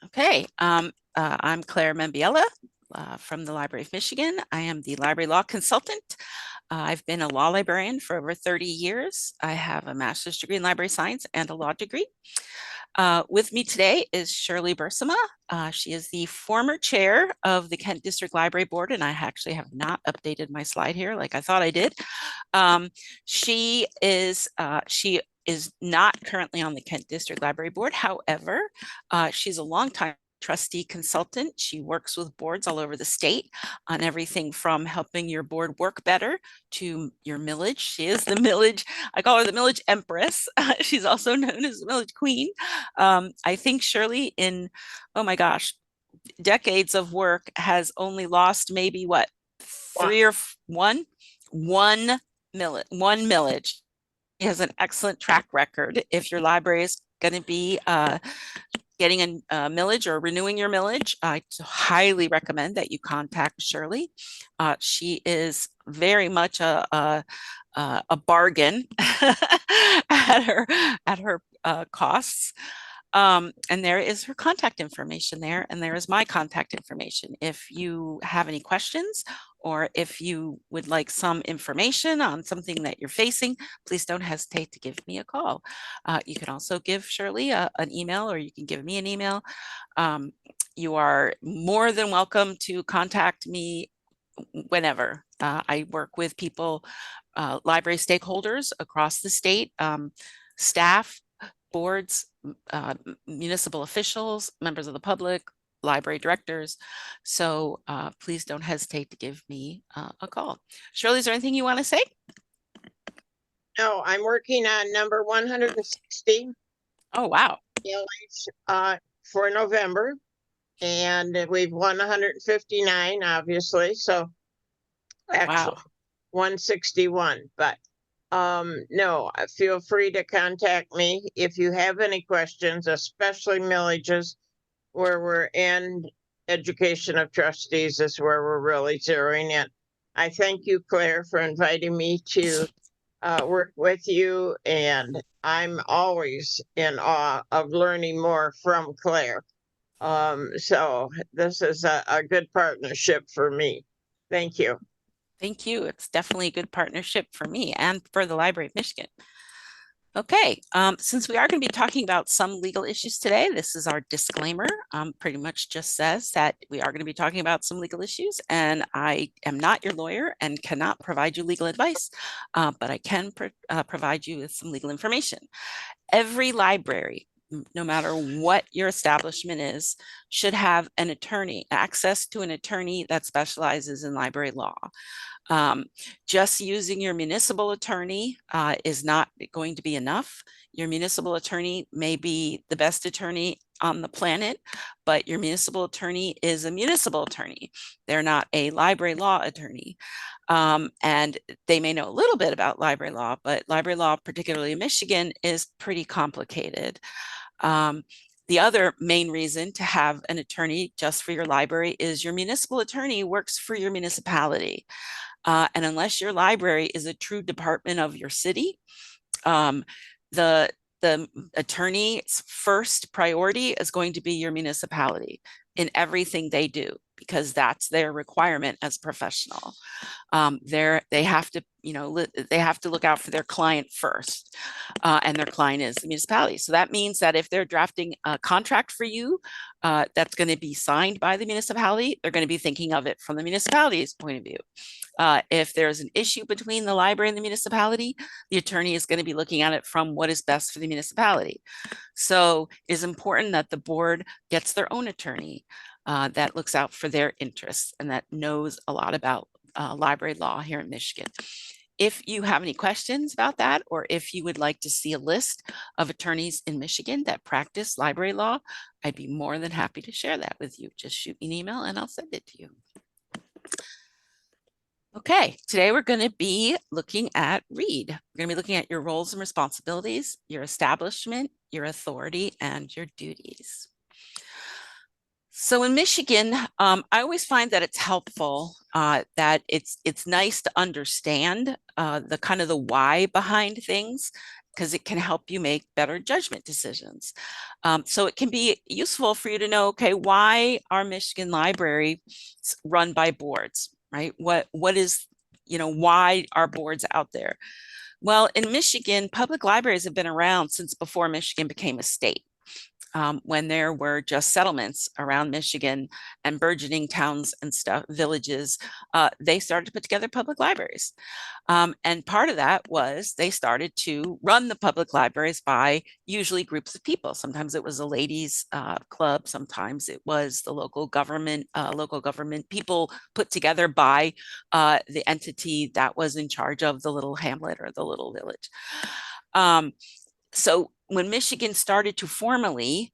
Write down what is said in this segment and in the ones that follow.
Okay, I'm Clare Membiela from the Library of Michigan. I am the library law consultant. I've been a law librarian for over 30 years. I have a master's degree in library science and a law degree. With me today is Shirley Bruursema. She is the former chair of the Kent District Library Board, and I actually have not updated my slide here like I thought I did. She is not currently on the Kent District Library Board. However, she's a longtime trustee consultant. She works with boards all over the state on everything from helping your board work better to your millage. She is the millage, I call her the millage empress. She's also known as the millage queen. I think Shirley in, oh my gosh, decades of work has only lost maybe what, three or one millage. He has an excellent track record. If your library is going to be getting a millage or renewing your millage, I highly recommend that you contact Shirley. She is very much a bargain at her costs. And there is her contact information there, and there is my contact information. If you have any questions, or if you would like some information on something that you're facing, please don't hesitate to give me a call. You can also give Shirley an email, or you can give me an email. You are more than welcome to contact me whenever. I work with people, library stakeholders across the state, staff, boards, municipal officials, members of the public, library directors. So please don't hesitate to give me a call. Shirley, is there anything you want to say? No, I'm working on number 160. Oh, wow. For November, and we've won 159, obviously. So actually, wow. 161. But no, feel free to contact me if you have any questions, especially millages, where we're in education of trustees is where we're really zeroing in. I thank you, Claire, for inviting me to work with you, and I'm always in awe of learning more from Claire. So this is a good partnership for me. Thank you. Thank you. It's definitely a good partnership for me and for the Library of Michigan. Okay, since we are going to be talking about some legal issues today, this is our disclaimer. Pretty much just says that we are going to be talking about some legal issues, and I am not your lawyer and cannot provide you legal advice, but I can provide you with some legal information. Every library, no matter what your establishment is, should have an attorney, access to an attorney that specializes in library law. Just using your municipal attorney is not going to be enough. Your municipal attorney may be the best attorney on the planet, but your municipal attorney is a municipal attorney. They're not a library law attorney. And they may know a little bit about library law, but library law, particularly in Michigan, is pretty complicated. The other main reason to have an attorney just for your library is your municipal attorney works for your municipality. And unless your library is a true department of your city, the attorney's first priority is going to be your municipality in everything they do, because that's their requirement as professional. They have to, they have to look out for their client first, and their client is the municipality. So that means that if they're drafting a contract for you, that's going to be signed by the municipality, they're going to be thinking of it from the municipality's point of view. If there's an issue between the library and the municipality, the attorney is going to be looking at it from what is best for the municipality. So it is important that the board gets their own attorney that looks out for their interests and that knows a lot about library law here in Michigan. If you have any questions about that, or if you would like to see a list of attorneys in Michigan that practice library law, I'd be more than happy to share that with you. Just shoot me an email and I'll send it to you. Okay, today we're going to be looking at READ. We're going to be looking at your roles and responsibilities, your establishment, your authority, and your duties. So in Michigan, I always find that it's helpful, that it's nice to understand the kind of the why behind things because it can help you make better judgment decisions. So it can be useful for you to know, okay, why are Michigan libraries run by boards, right? What is, why are boards out there? Well, in Michigan, public libraries have been around since before Michigan became a state. When there were just settlements around Michigan and burgeoning towns and stuff, villages, they started to put together public libraries. And part of that was they started to run the public libraries by usually groups of people. Sometimes it was a ladies club. Sometimes it was the local government people put together by the entity that was in charge of the little hamlet or the little village. So when Michigan started to formally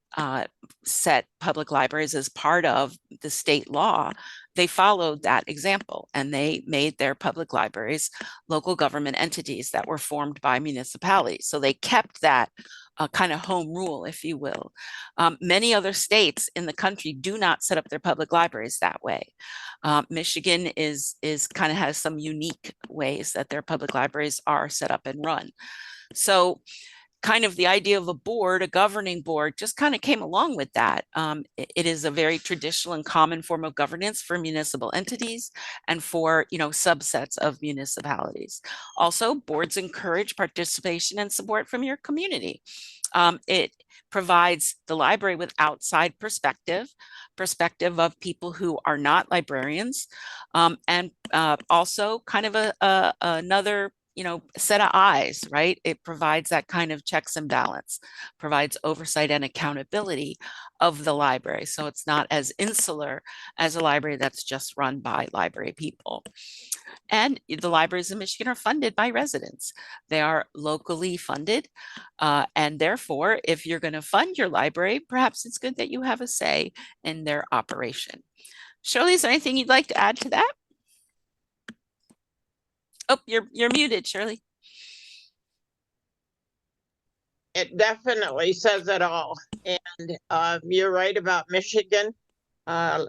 set public libraries as part of the state law, they followed that example and they made their public libraries local government entities that were formed by municipalities. So they kept that kind of home rule, if you will. Many other states in the country do not set up their public libraries that way. Michigan is kind of has some unique ways that their public libraries are set up and run. So kind of the idea of a board, a governing board, just kind of came along with that. It is a very traditional and common form of governance for municipal entities and for, subsets of municipalities. Also, boards encourage participation and support from your community. It provides the library with outside perspective of people who are not librarians, and also kind of another set of eyes, right? It provides that kind of checks and balance, provides oversight and accountability of the library. So it's not as insular as a library that's just run by library people. And the libraries in Michigan are funded by residents. They are locally funded. And therefore, if you're going to fund your library, perhaps it's good that you have a say in their operation. Shirley, is there anything you'd like to add to that? Oh, you're muted, Shirley. It definitely says it all. And you're right about Michigan. I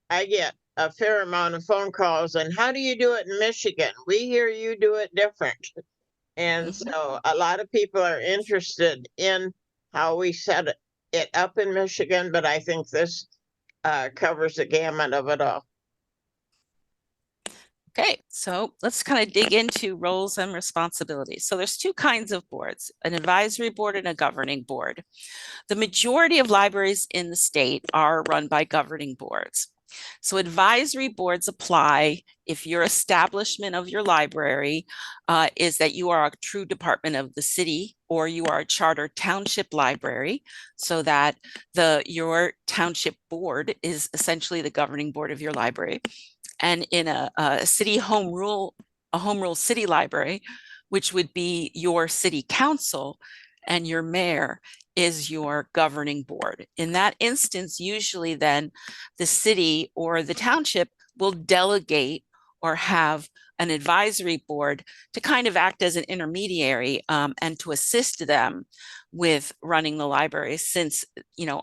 get a fair amount of phone calls. And how do you do it in Michigan? We hear you do it different. And so a lot of people are interested in how we set it up in Michigan, but I think this covers the gamut of it all. Okay, so let's kind of dig into roles and responsibilities. So there's two kinds of boards, an advisory board and a governing board. The majority of libraries in the state are run by governing boards. So advisory boards apply if your establishment of your library is that you are a true department of the city or you are a charter township library, so that your township board is essentially the governing board of your library. And in a city home rule city library, which would be your city council and your mayor is your governing board. In that instance, usually then the city or the township will delegate or have an advisory board to kind of act as an intermediary and to assist them with running the library, since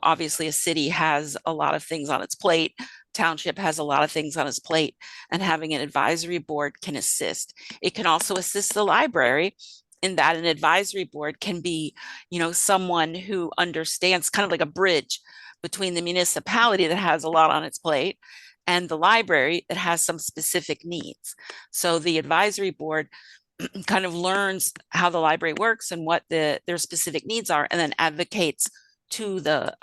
obviously a city has a lot of things on its plate, township has a lot of things on its plate, and having an advisory board can assist. It can also assist the library in that an advisory board can be, someone who understands, kind of like a bridge between the municipality that has a lot on its plate and the library that has some specific needs. So the advisory board kind of learns how the library works and what their specific needs are, and then advocates to the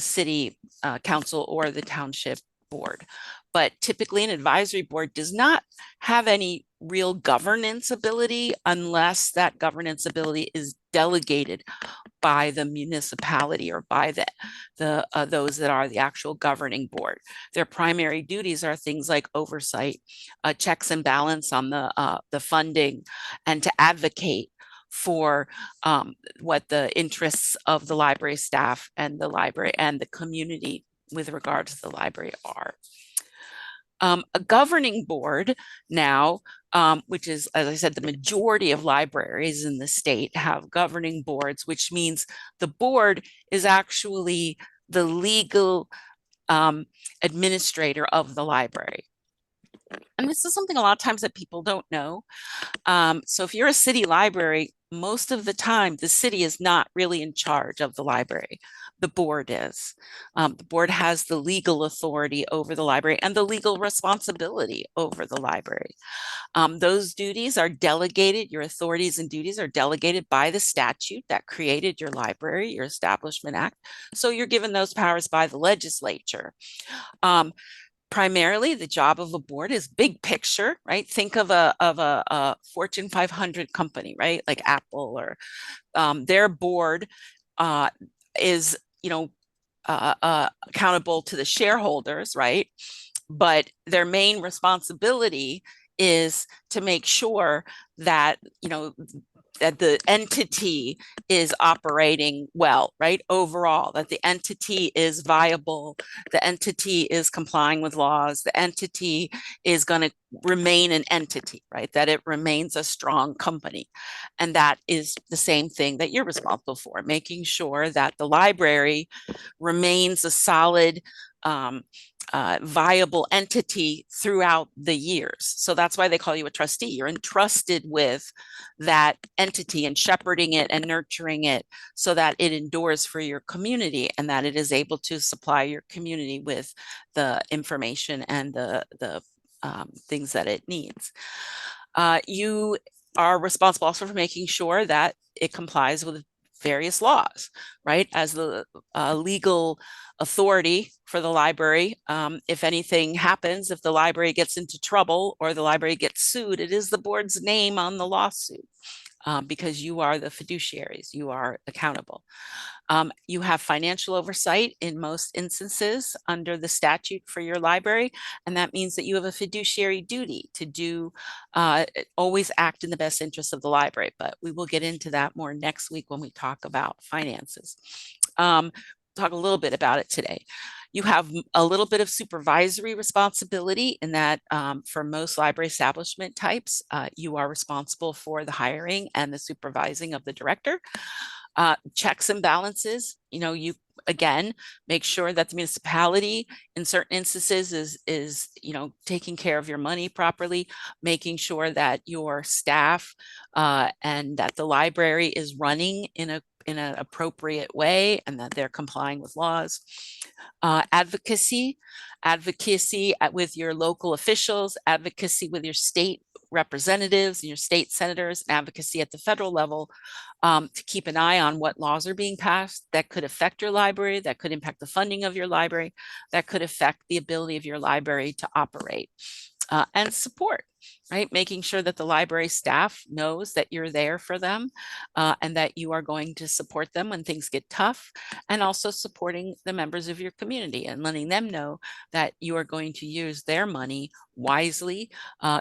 city council or the township board. But typically an advisory board does not have any real governance ability unless that governance ability is delegated by the municipality or by those that are the actual governing board. Their primary duties are things like oversight, checks and balance on the funding, and to advocate for what the interests of the library staff and the library and the community with regard to the library are. A governing board now, which is, as I said, the majority of libraries in the state have governing boards, which means the board is actually the legal administrator of the library. And this is something a lot of times that people don't know. So if you're a city library, most of the time, the city is not really in charge of the library. The board is. The board has the legal authority over the library and the legal responsibility over the library. Those duties are delegated, your authorities and duties are delegated by the statute that created your library, your Establishment Act. So you're given those powers by the legislature. Primarily, the job of a board is big picture, right? Think of a Fortune 500 company, right? Like Apple, or their board is, accountable to the shareholders, right? But their main responsibility is to make sure that, that the entity is operating well, right? Overall, that the entity is viable, the entity is complying with laws, the entity is going to remain an entity, right? That it remains a strong company. And that is the same thing that you're responsible for, making sure that the library remains a solid, viable entity throughout the years. So that's why they call you a trustee. You're entrusted with that entity and shepherding it and nurturing it so that it endures for your community and that it is able to supply your community with the information and the things that it needs. You are responsible also for making sure that it complies with various laws, right? As the legal authority for the library, if anything happens, if the library gets into trouble or the library gets sued, it is the board's name on the lawsuit. Because you are the fiduciaries, you are accountable. You have financial oversight in most instances under the statute for your library, and that means that you have a fiduciary duty to do always act in the best interest of the library. But we will get into that more next week when we talk about finances. Talk a little bit about it today. You have a little bit of supervisory responsibility in that for most library establishment types, you are responsible for the hiring and the supervising of the director. Checks and balances, you again make sure that the municipality in certain instances is taking care of your money properly, making sure that your staff and that the library is running in an appropriate way and that they're complying with laws. Advocacy with your local officials, advocacy with your state representatives and your state senators, advocacy at the federal level, to keep an eye on what laws are being passed that could affect your library, that could impact the funding of your library, that could affect the ability of your library to operate. And support, right? Making sure that the library staff knows that you're there for them and that you are going to support them when things get tough, and also supporting the members of your community and letting them know that you are going to use their money wisely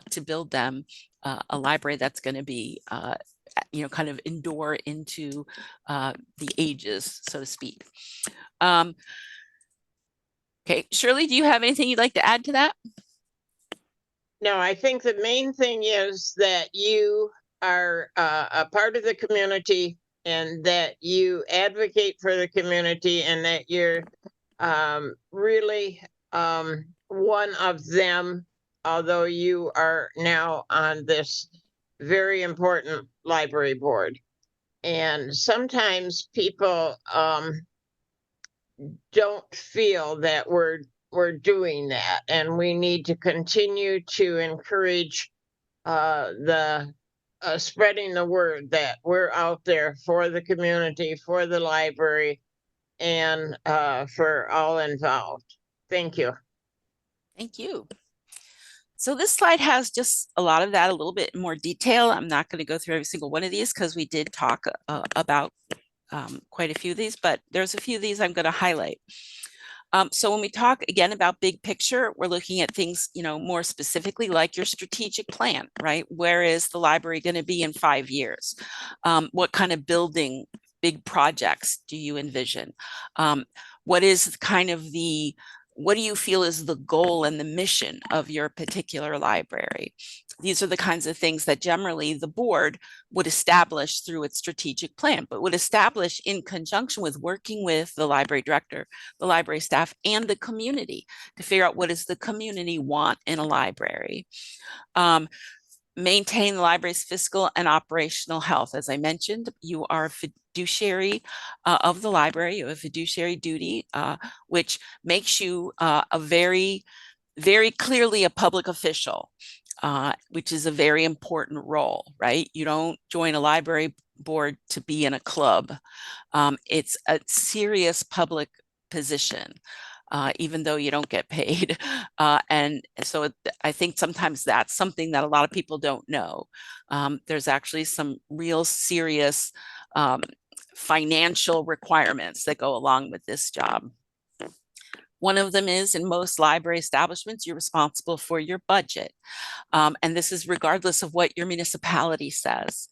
to build them a library that's going to be kind of endure into the ages, so to speak. Okay, Shirley, do you have anything you'd like to add to that? No, I think the main thing is that you are a part of the community and that you advocate for the community and that you're really one of them, although you are now on this very important library board. And sometimes people don't feel that we're doing that, and we need to continue to encourage the spreading the word that we're out there for the community, for the library, and for all involved. Thank you. Thank you. So this slide has just a lot of that, a little bit more detail. I'm not going to go through every single one of these because we did talk about quite a few of these, but there's a few of these I'm going to highlight. So when we talk again about big picture, we're looking at things, more specifically like your strategic plan, right? Where is the library going to be in 5 years? What kind of building, big projects do you envision? What is kind of what do you feel is the goal and the mission of your particular library? These are the kinds of things that generally the board would establish through its strategic plan, but would establish in conjunction with working with the library director, the library staff, and the community to figure out what does the community want in a library. Maintain the library's fiscal and operational health. As I mentioned, you are a fiduciary of the library. You have a fiduciary duty, which makes you a very clearly a public official, which is a very important role, right? You don't join a library board to be in a club. It's a serious public position. Even though you don't get paid. And so I think sometimes that's something that a lot of people don't know. There's actually some real serious financial requirements that go along with this job. One of them is in most library establishments, you're responsible for your budget. And this is regardless of what your municipality says.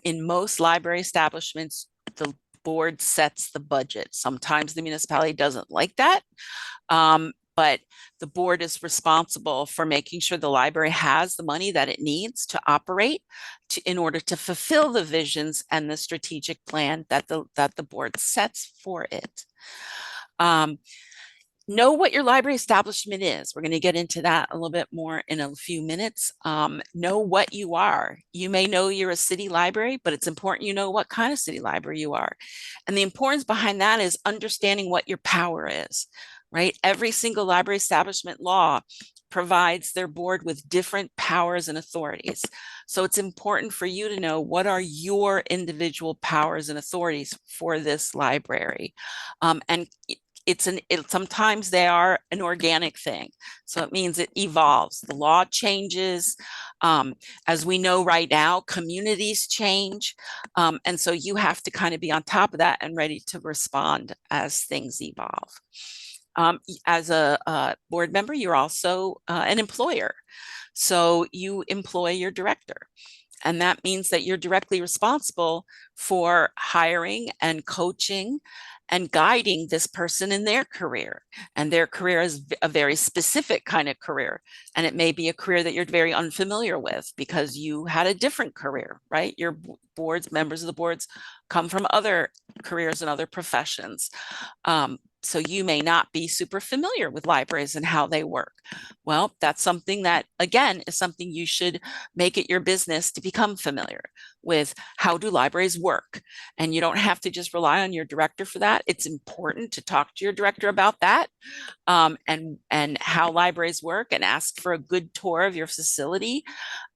In most library establishments, the board sets the budget. Sometimes the municipality doesn't like that, but the board is responsible for making sure the library has the money that it needs to operate in order to fulfill the visions and the strategic plan that the board sets for it. Know what your library establishment is. We're going to get into that a little bit more in a few minutes. Know what you are. You may know you're a city library, but it's important you know what kind of city library you are. And the importance behind that is understanding what your power is, right? Every single library establishment law provides their board with different powers and authorities. So it's important for you to know what are your individual powers and authorities for this library. And sometimes they are an organic thing. So it means it evolves. The law changes. As we know right now, communities change. And so you have to kind of be on top of that and ready to respond as things evolve. As a board member, you're also an employer. So you employ your director. And that means that you're directly responsible for hiring and coaching and guiding this person in their career. And their career is a very specific kind of career. And it may be a career that you're very unfamiliar with because you had a different career, right? Your members of the boards come from other careers and other professions. So you may not be super familiar with libraries and how they work. Well, that's something that, again, is something you should make it your business to become familiar with. How do libraries work? And you don't have to just rely on your director for that. It's important to talk to your director about that, and how libraries work, and ask for a good tour of your facility,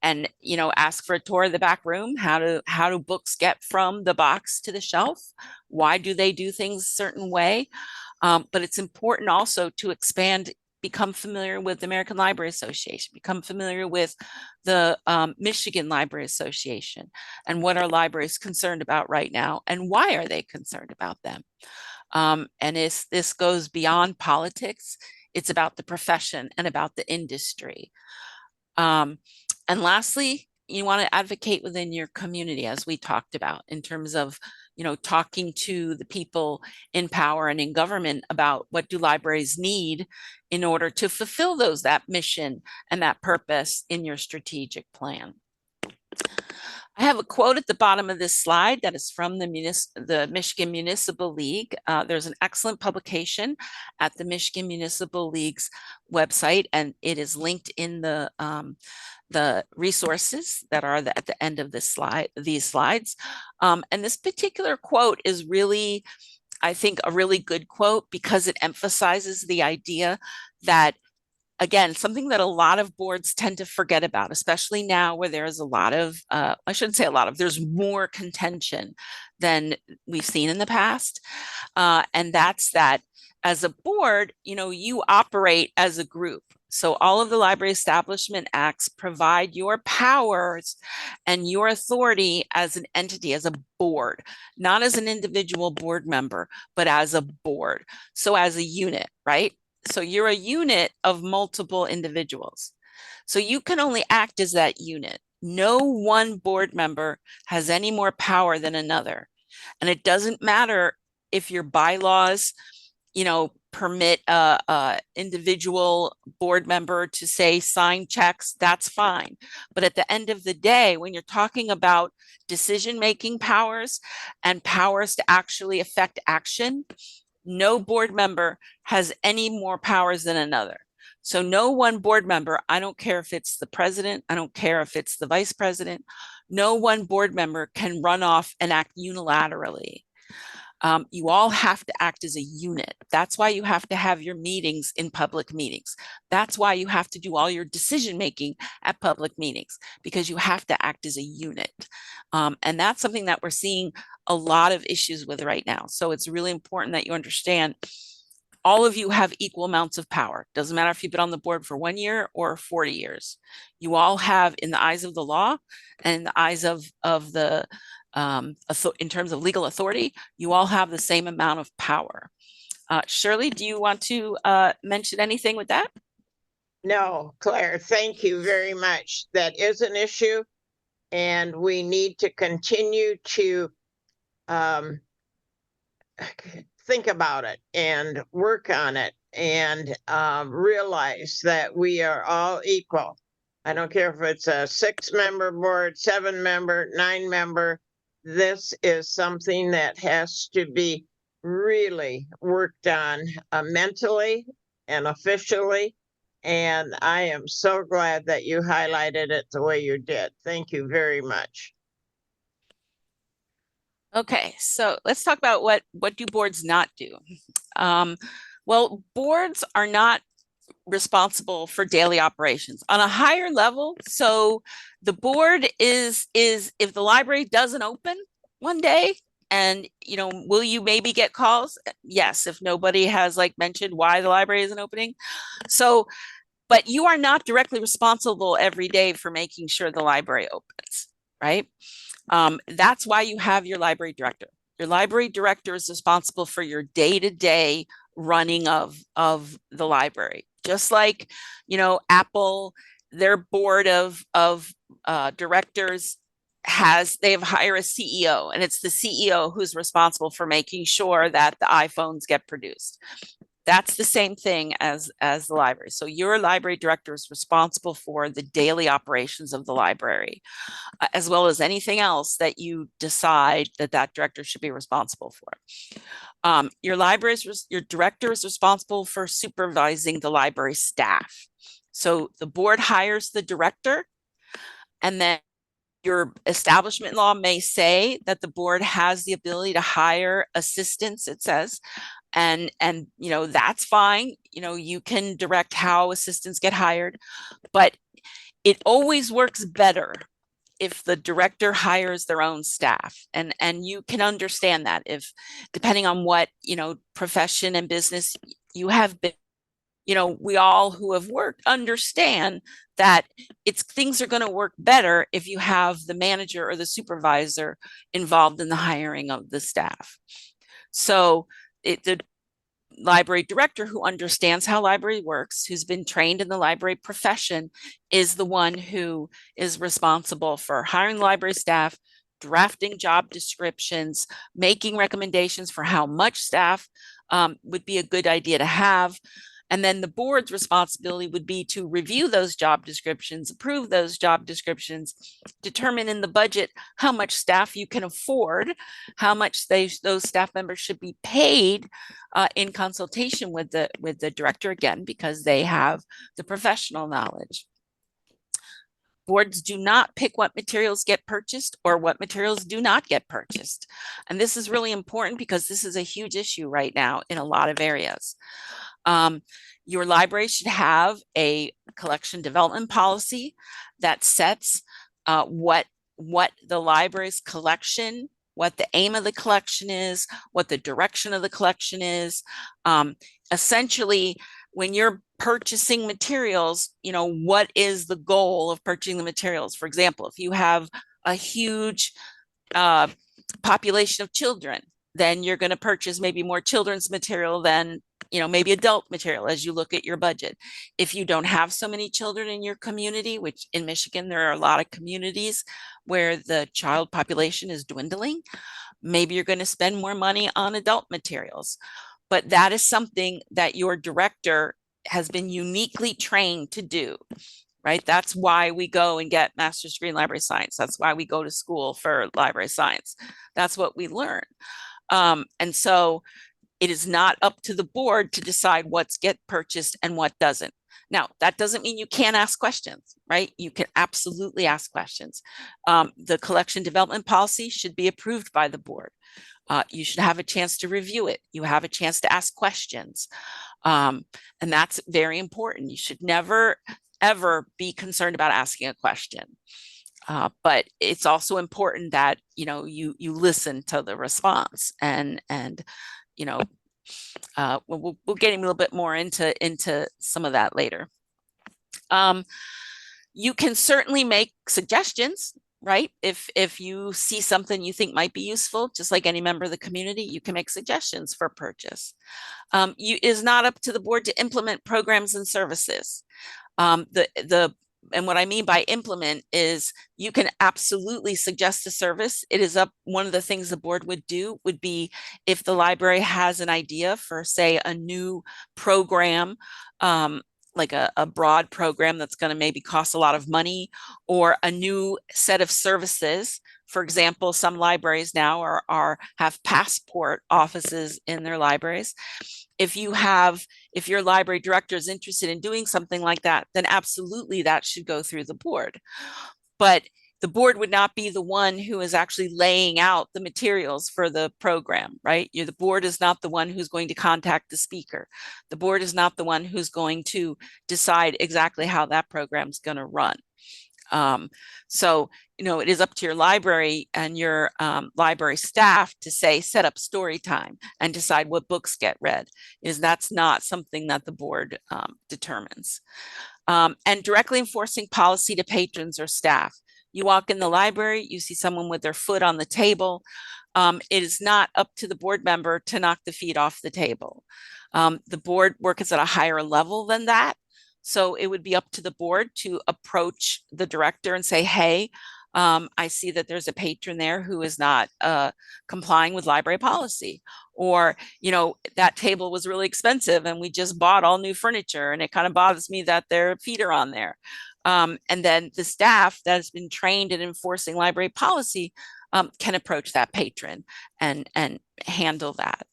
and ask for a tour of the back room. How do books get from the box to the shelf? Why do they do things a certain way? But it's important also to expand, become familiar with the American Library Association, become familiar with the Michigan Library Association, and what are libraries concerned about right now, and why are they concerned about them? And this goes beyond politics. It's about the profession and about the industry. And lastly, you want to advocate within your community, as we talked about, in terms of talking to the people in power and in government about what do libraries need in order to fulfill that mission and that purpose in your strategic plan. I have a quote at the bottom of this slide that is from the Michigan Municipal League. There's an excellent publication at the Michigan Municipal League's website, and it is linked in the resources that are at the end of these slides. And this particular quote is really, I think, a really good quote because it emphasizes the idea that, again, something that a lot of boards tend to forget about, especially now where there's a lot of, I shouldn't say a lot of, there's more contention than we've seen in the past. And that's that as a board, you operate as a group. So all of the Library Establishment Acts provide your powers and your authority as an entity, as a board, not as an individual board member, but as a board. So as a unit, right? So you're a unit of multiple individuals. So you can only act as that unit. No one board member has any more power than another. And it doesn't matter if your bylaws, permit a individual board member to say sign checks, that's fine. But at the end of the day, when you're talking about decision-making powers and powers to actually affect action, no board member has any more powers than another. So no one board member, I don't care if it's the president, I don't care if it's the vice president, no one board member can run off and act unilaterally. You all have to act as a unit. That's why you have to have your meetings in public meetings. That's why you have to do all your decision making at public meetings, because you have to act as a unit. And that's something that we're seeing a lot of issues with right now. So it's really important that you understand all of you have equal amounts of power. Doesn't matter if you've been on the board for 1 year or 40 years. You all have, in the eyes of the law and in the eyes of the in terms of legal authority, you all have the same amount of power. Shirley, do you want to mention anything with that? No, Claire, thank you very much. That is an issue, and we need to continue to think about it and work on it and realize that we are all equal. I don't care if it's a 6-member board, 7-member, 9-member. This is something that has to be really worked on mentally and officially. And I am so glad that you highlighted it the way you did. Thank you very much. Okay, so let's talk about what do boards not do. Well, boards are not responsible for daily operations on a higher level. So the board is if the library doesn't open one day, and will you maybe get calls? Yes, if nobody has like mentioned why the library isn't opening. So, but you are not directly responsible every day for making sure the library opens, right? That's why you have your library director. Your library director is responsible for your day-to-day running of the library. Just like, Apple, their board of directors they have hired a CEO, and it's the CEO who's responsible for making sure that the iPhones get produced. That's the same thing as the library. So your library director is responsible for the daily operations of the library, as well as anything else that you decide that director should be responsible for. Your director is responsible for supervising the library staff. So the board hires the director, and then your establishment law may say that the board has the ability to hire assistants, it says, and that's fine. You can direct how assistants get hired, but it always works better if the director hires their own staff, and you can understand that if, depending on what profession and business you have been, we all who have worked understand that things are going to work better if you have the manager or the supervisor involved in the hiring of the staff. So the library director, who understands how library works, who's been trained in the library profession, is the one who is responsible for hiring library staff, drafting job descriptions, making recommendations for how much staff would be a good idea to have. And then the board's responsibility would be to review those job descriptions, approve those job descriptions, determine in the budget how much staff you can afford, how much those staff members should be paid, in consultation with the director, again, because they have the professional knowledge. Boards do not pick what materials get purchased or what materials do not get purchased. And this is really important because this is a huge issue right now in a lot of areas. Your library should have a collection development policy that sets what the library's collection, what the aim of the collection is, what the direction of the collection is. Essentially, when you're purchasing materials, what is the goal of purchasing the materials? For example, if you have a huge population of children, then you're going to purchase maybe more children's material than maybe adult material as you look at your budget. If you don't have so many children in your community, which in Michigan, there are a lot of communities where the child population is dwindling, maybe you're going to spend more money on adult materials. but that is something that your director has been uniquely trained to do, right? That's why we go and get master's degree in library science. That's why we go to school for library science. That's what we learn. And so it is not up to the board to decide what's get purchased and what doesn't. Now, that doesn't mean you can't ask questions, right? You can absolutely ask questions. The collection development policy should be approved by the board. You should have a chance to review it. You have a chance to ask questions. And that's very important. You should never, ever be concerned about asking a question. But it's also important that, you listen to the response and we'll get a little bit more into some of that later. You can certainly make suggestions, right? If you see something you think might be useful, just like any member of the community, you can make suggestions for purchase. It is not up to the board to implement programs and services. And what I mean by implement is you can absolutely suggest a service. It is up. One of the things the board would do would be if the library has an idea for, say, a new program, like a broad program that's going to maybe cost a lot of money, or a new set of services. For example, some libraries now have passport offices in their libraries. If your library director is interested in doing something like that, then absolutely that should go through the board. But the board would not be the one who is actually laying out the materials for the program, right? The board is not the one who's going to contact the speaker. The board is not the one who's going to decide exactly how that program's going to run. So, it is up to your library and your library staff to say, set up story time and decide what books get read. That's not something that the board determines. And directly enforcing policy to patrons or staff. You walk in the library, you see someone with their foot on the table. It is not up to the board member to knock the feet off the table. The board works at a higher level than that. So it would be up to the board to approach the director and say, hey, I see that there's a patron there who is not complying with library policy. Or, that table was really expensive and we just bought all new furniture and it kind of bothers me that their feet are on there. And then the staff that has been trained in enforcing library policy can approach that patron and handle that.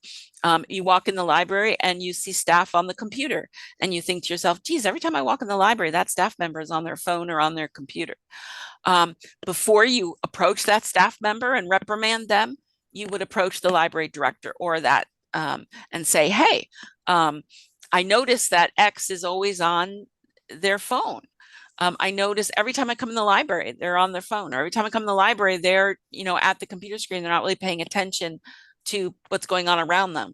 You walk in the library and you see staff on the computer and you think to yourself, geez, every time I walk in the library, that staff member is on their phone or on their computer. Before you approach that staff member and reprimand them, you would approach the library director or that and say, hey, I noticed that X is always on their phone. I notice every time I come in the library, they're on their phone, or every time I come in the library, they're, at the computer screen, they're not really paying attention to what's going on around them.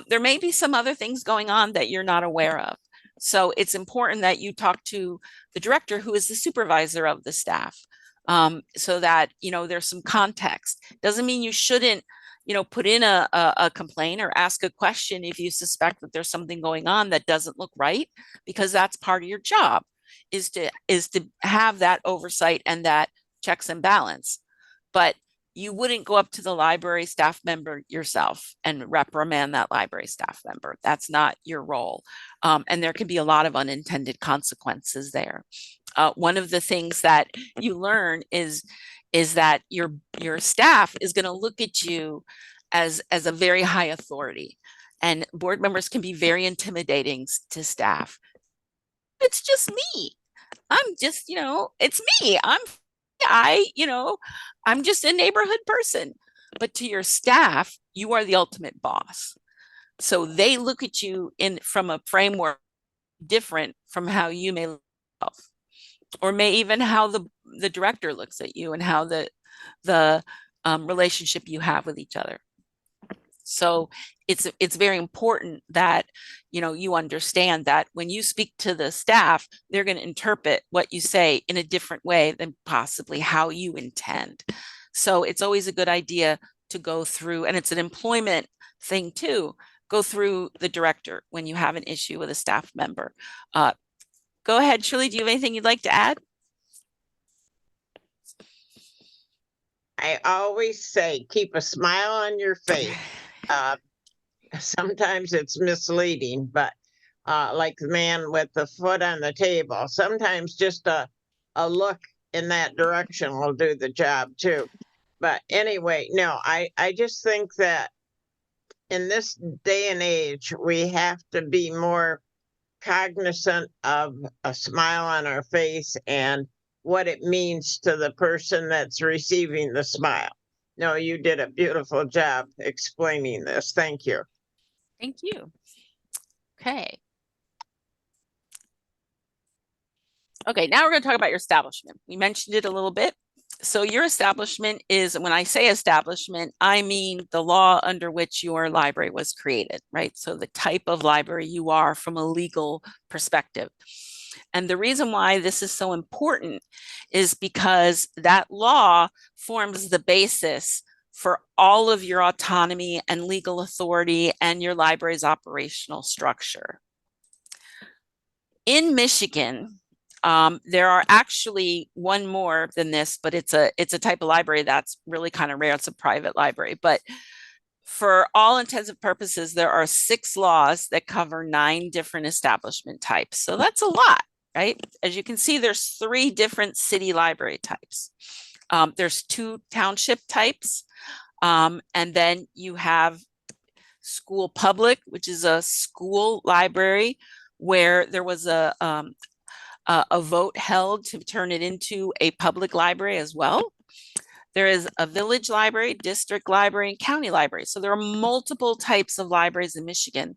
There may be some other things going on that you're not aware of. So it's important that you talk to the director, who is the supervisor of the staff, so that, there's some context. Doesn't mean you shouldn't, put in a complaint or ask a question if you suspect that there's something going on that doesn't look right, because that's part of your job, is to have that oversight and that checks and balance. But you wouldn't go up to the library staff member yourself and reprimand that library staff member. That's not your role. And there can be a lot of unintended consequences there. One of the things that you learn is that your staff is going to look at you as a very high authority, and board members can be very intimidating to staff. It's just me. I'm just, it's me. I'm just a neighborhood person. But to your staff, you are the ultimate boss. So they look at you from a framework different from how you may look, or may even how the director looks at you and how the relationship you have with each other. So it's very important that you understand that when you speak to the staff, they're going to interpret what you say in a different way than possibly how you intend. So it's always a good idea to go through, and it's an employment thing too, go through the director when you have an issue with a staff member. Go ahead, Shirley. Do you have anything you'd like to add? I always say, keep a smile on your face. sometimes it's misleading, but like the man with the foot on the table, sometimes just a look in that direction will do the job too. But anyway, no, I just think that in this day and age, we have to be more cognizant of a smile on our face and what it means to the person that's receiving the smile. No, you did a beautiful job explaining this. Thank you. Thank you. Okay. Okay, now we're going to talk about your establishment. We mentioned it a little bit. So your establishment is, when I say establishment, I mean the law under which your library was created, right? So the type of library you are from a legal perspective. And the reason why this is so important is because that law forms the basis for all of your autonomy and legal authority and your library's operational structure. In Michigan, there are actually one more than this, but it's a type of library that's really kind of rare. It's a private library, but for all intents and purposes, there are 6 laws that cover 9 different establishment types. So that's a lot, right? As you can see, there's 3 different city library types. There's 2 township types, and then you have school public, which is a school library where there was a vote held to turn it into a public library as well. There is a village library, district library, and county library. So there are multiple types of libraries in Michigan.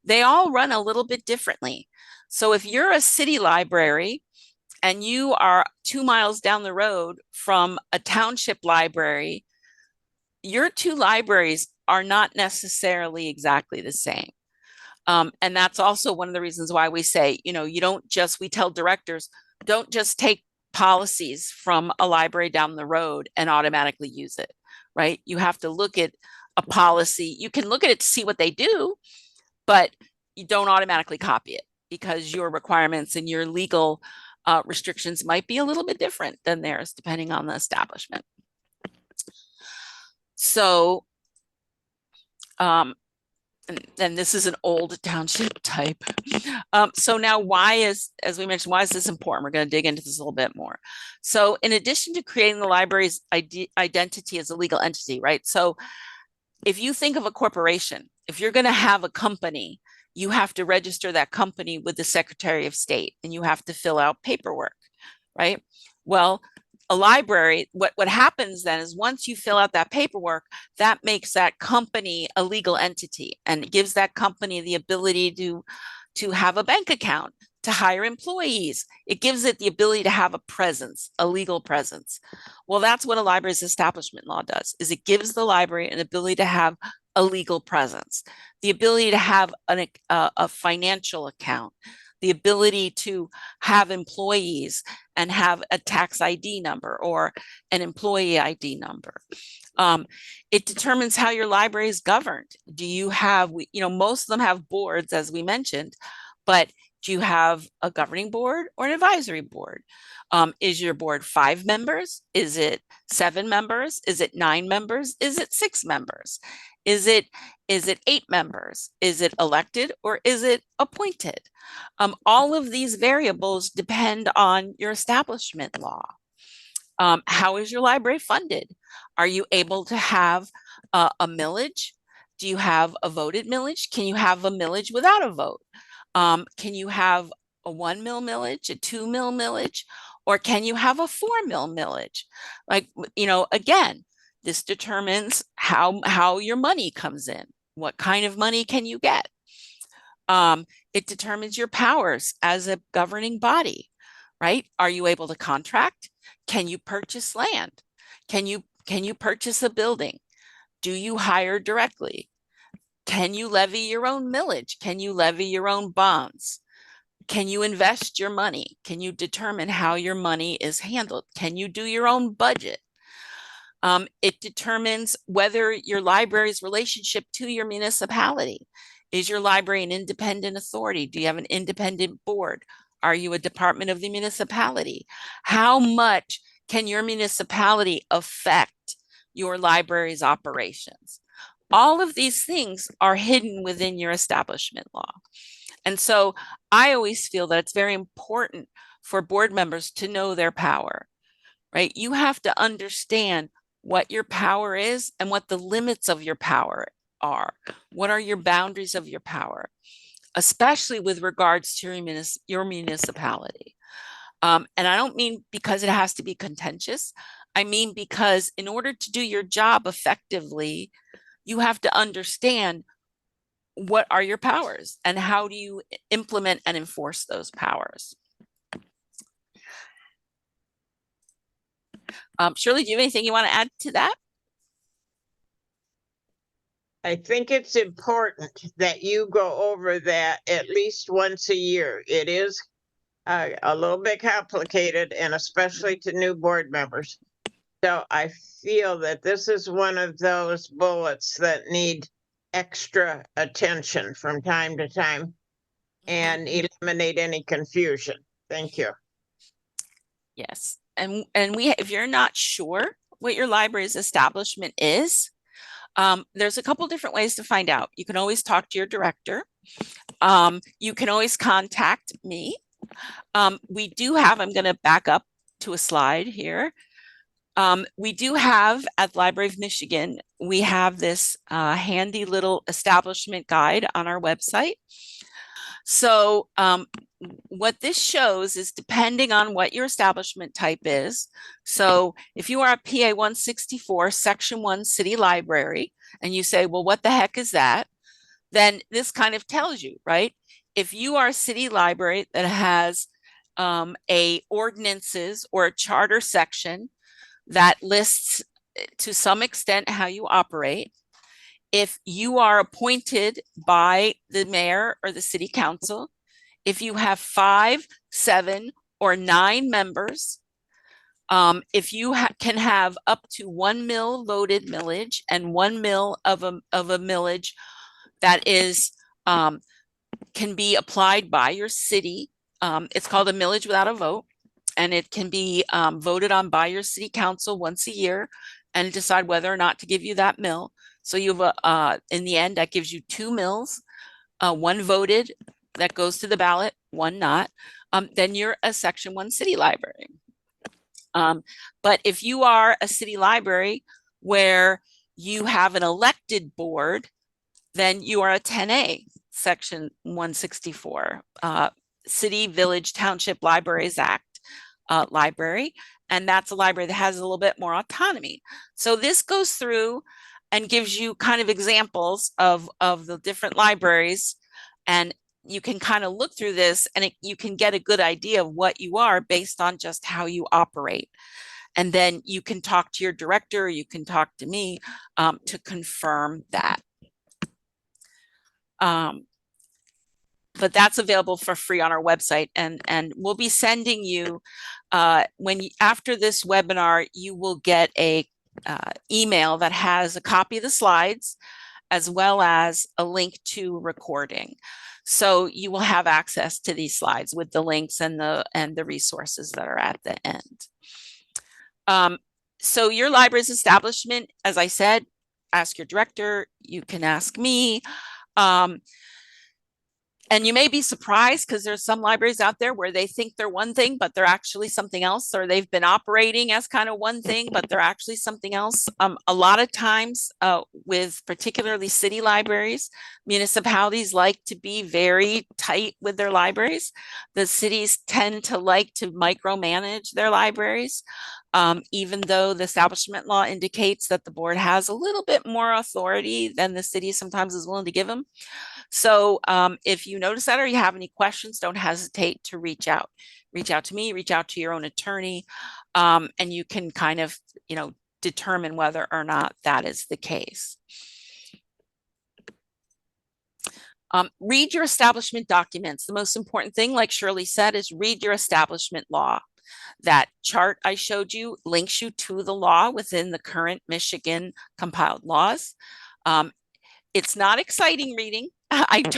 They all run a little bit differently. So if you're a city library and you are 2 miles down the road from a township library, your 2 libraries are not necessarily exactly the same. And that's also one of the reasons why we say, you don't just, we tell directors, don't just take policies from a library down the road and automatically use it, right? You have to look at a policy. You can look at it to see what they do, but you don't automatically copy it because your requirements and your legal restrictions might be a little bit different than theirs, depending on the establishment. So, and this is an old township type. So now as we mentioned, why is this important? We're going to dig into this a little bit more. So in addition to creating the library's identity as a legal entity, right? So if you think of a corporation, if you're going to have a company, you have to register that company with the Secretary of State and you have to fill out paperwork, right? Well, a library, what happens then is once you fill out that paperwork, that makes that company a legal entity and gives that company the ability to have a bank account, to hire employees. It gives it the ability to have a presence, a legal presence. Well, that's what a library's establishment law does, is it gives the library an ability to have a legal presence, the ability to have a financial account, the ability to have employees and have a tax ID number or an employee ID number. It determines how your library is governed. Do you have, most of them have boards, as we mentioned, but do you have a governing board or an advisory board? Is your board 5 members? Is it 7 members? Is it 9 members? Is it 6 members? Is it 8 members? Is it elected or is it appointed? All of these variables depend on your establishment law. How is your library funded? Are you able to have a millage? Do you have a voted millage? Can you have a millage without a vote? Can you have a 1 mil millage, a 2 mil millage, or can you have a 4 mil millage? Like, again, this determines how your money comes in. What kind of money can you get? It determines your powers as a governing body, right? Are you able to contract? Can you purchase land? Can you purchase a building? Do you hire directly? Can you levy your own millage? Can you levy your own bonds? Can you invest your money? Can you determine how your money is handled? Can you do your own budget? It determines whether your library's relationship to your municipality. Is your library an independent authority? Do you have an independent board? Are you a department of the municipality? How much can your municipality affect your library's operations? All of these things are hidden within your establishment law. And so I always feel that it's very important for board members to know their power, right? You have to understand what your power is and what the limits of your power are. What are your boundaries of your power, especially with regards to your municipality. And I don't mean because it has to be contentious. I mean because in order to do your job effectively, you have to understand what are your powers and how do you implement and enforce those powers. Shirley, do you have anything you want to add to that? I think it's important that you go over that at least once a year. It is a little bit complicated, and especially to new board members. So I feel that this is one of those bullets that need extra attention from time to time and eliminate any confusion. Thank you. Yes. And we, if you're not sure what your library's establishment is, there's a couple different ways to find out. You can always talk to your director. You can always contact me. We do have, I'm going to back up to a slide here. We do have at the Library of Michigan, we have this handy little establishment guide on our website. So what this shows is depending on what your establishment type is. So if you are a PA 164 Section 1 City Library and you say, well, what the heck is that? Then this kind of tells you, right? If you are a city library that has a ordinances or a charter section that lists to some extent how you operate, if you are appointed by the mayor or the city council, if you have 5, 7, or 9 members, if you can have up to 1 mill voted millage and 1 mill of a millage that is can be applied by your city. It's called a millage without a vote, and it can be voted on by your city council once a year and decide whether or not to give you that mill. So you have in the end, that gives you 2 mills, 1 voted that goes to the ballot, 1 not. Then you're a Section 1 city library. But if you are a city library where you have an elected board, then you are a 10A, Section 164, City, Village, Township Libraries Act library. And that's a library that has a little bit more autonomy. So this goes through and gives you kind of examples of the different libraries. And you can kind of look through this and you can get a good idea of what you are based on just how you operate. And then you can talk to your director, you can talk to me to confirm that. But that's available for free on our website, and we'll be sending you after this webinar, you will get a email that has a copy of the slides as well as a link to recording. So you will have access to these slides with the links and the resources that are at the end. So your library's establishment, as I said, ask your director, you can ask me. And you may be surprised because there's some libraries out there where they think they're one thing, but they're actually something else, or they've been operating as kind of one thing, but they're actually something else. A lot of times with particularly city libraries, municipalities like to be very tight with their libraries. The cities tend to like to micromanage their libraries. Even though the establishment law indicates that the board has a little bit more authority than the city sometimes is willing to give them. So if you notice that or you have any questions, don't hesitate to reach out. Reach out to me, reach out to your own attorney, and you can kind of, determine whether or not that is the case. Read your establishment documents. The most important thing, like Shirley said, is read your establishment law. That chart I showed you links you to the law within the current Michigan compiled laws. It's not exciting reading. I can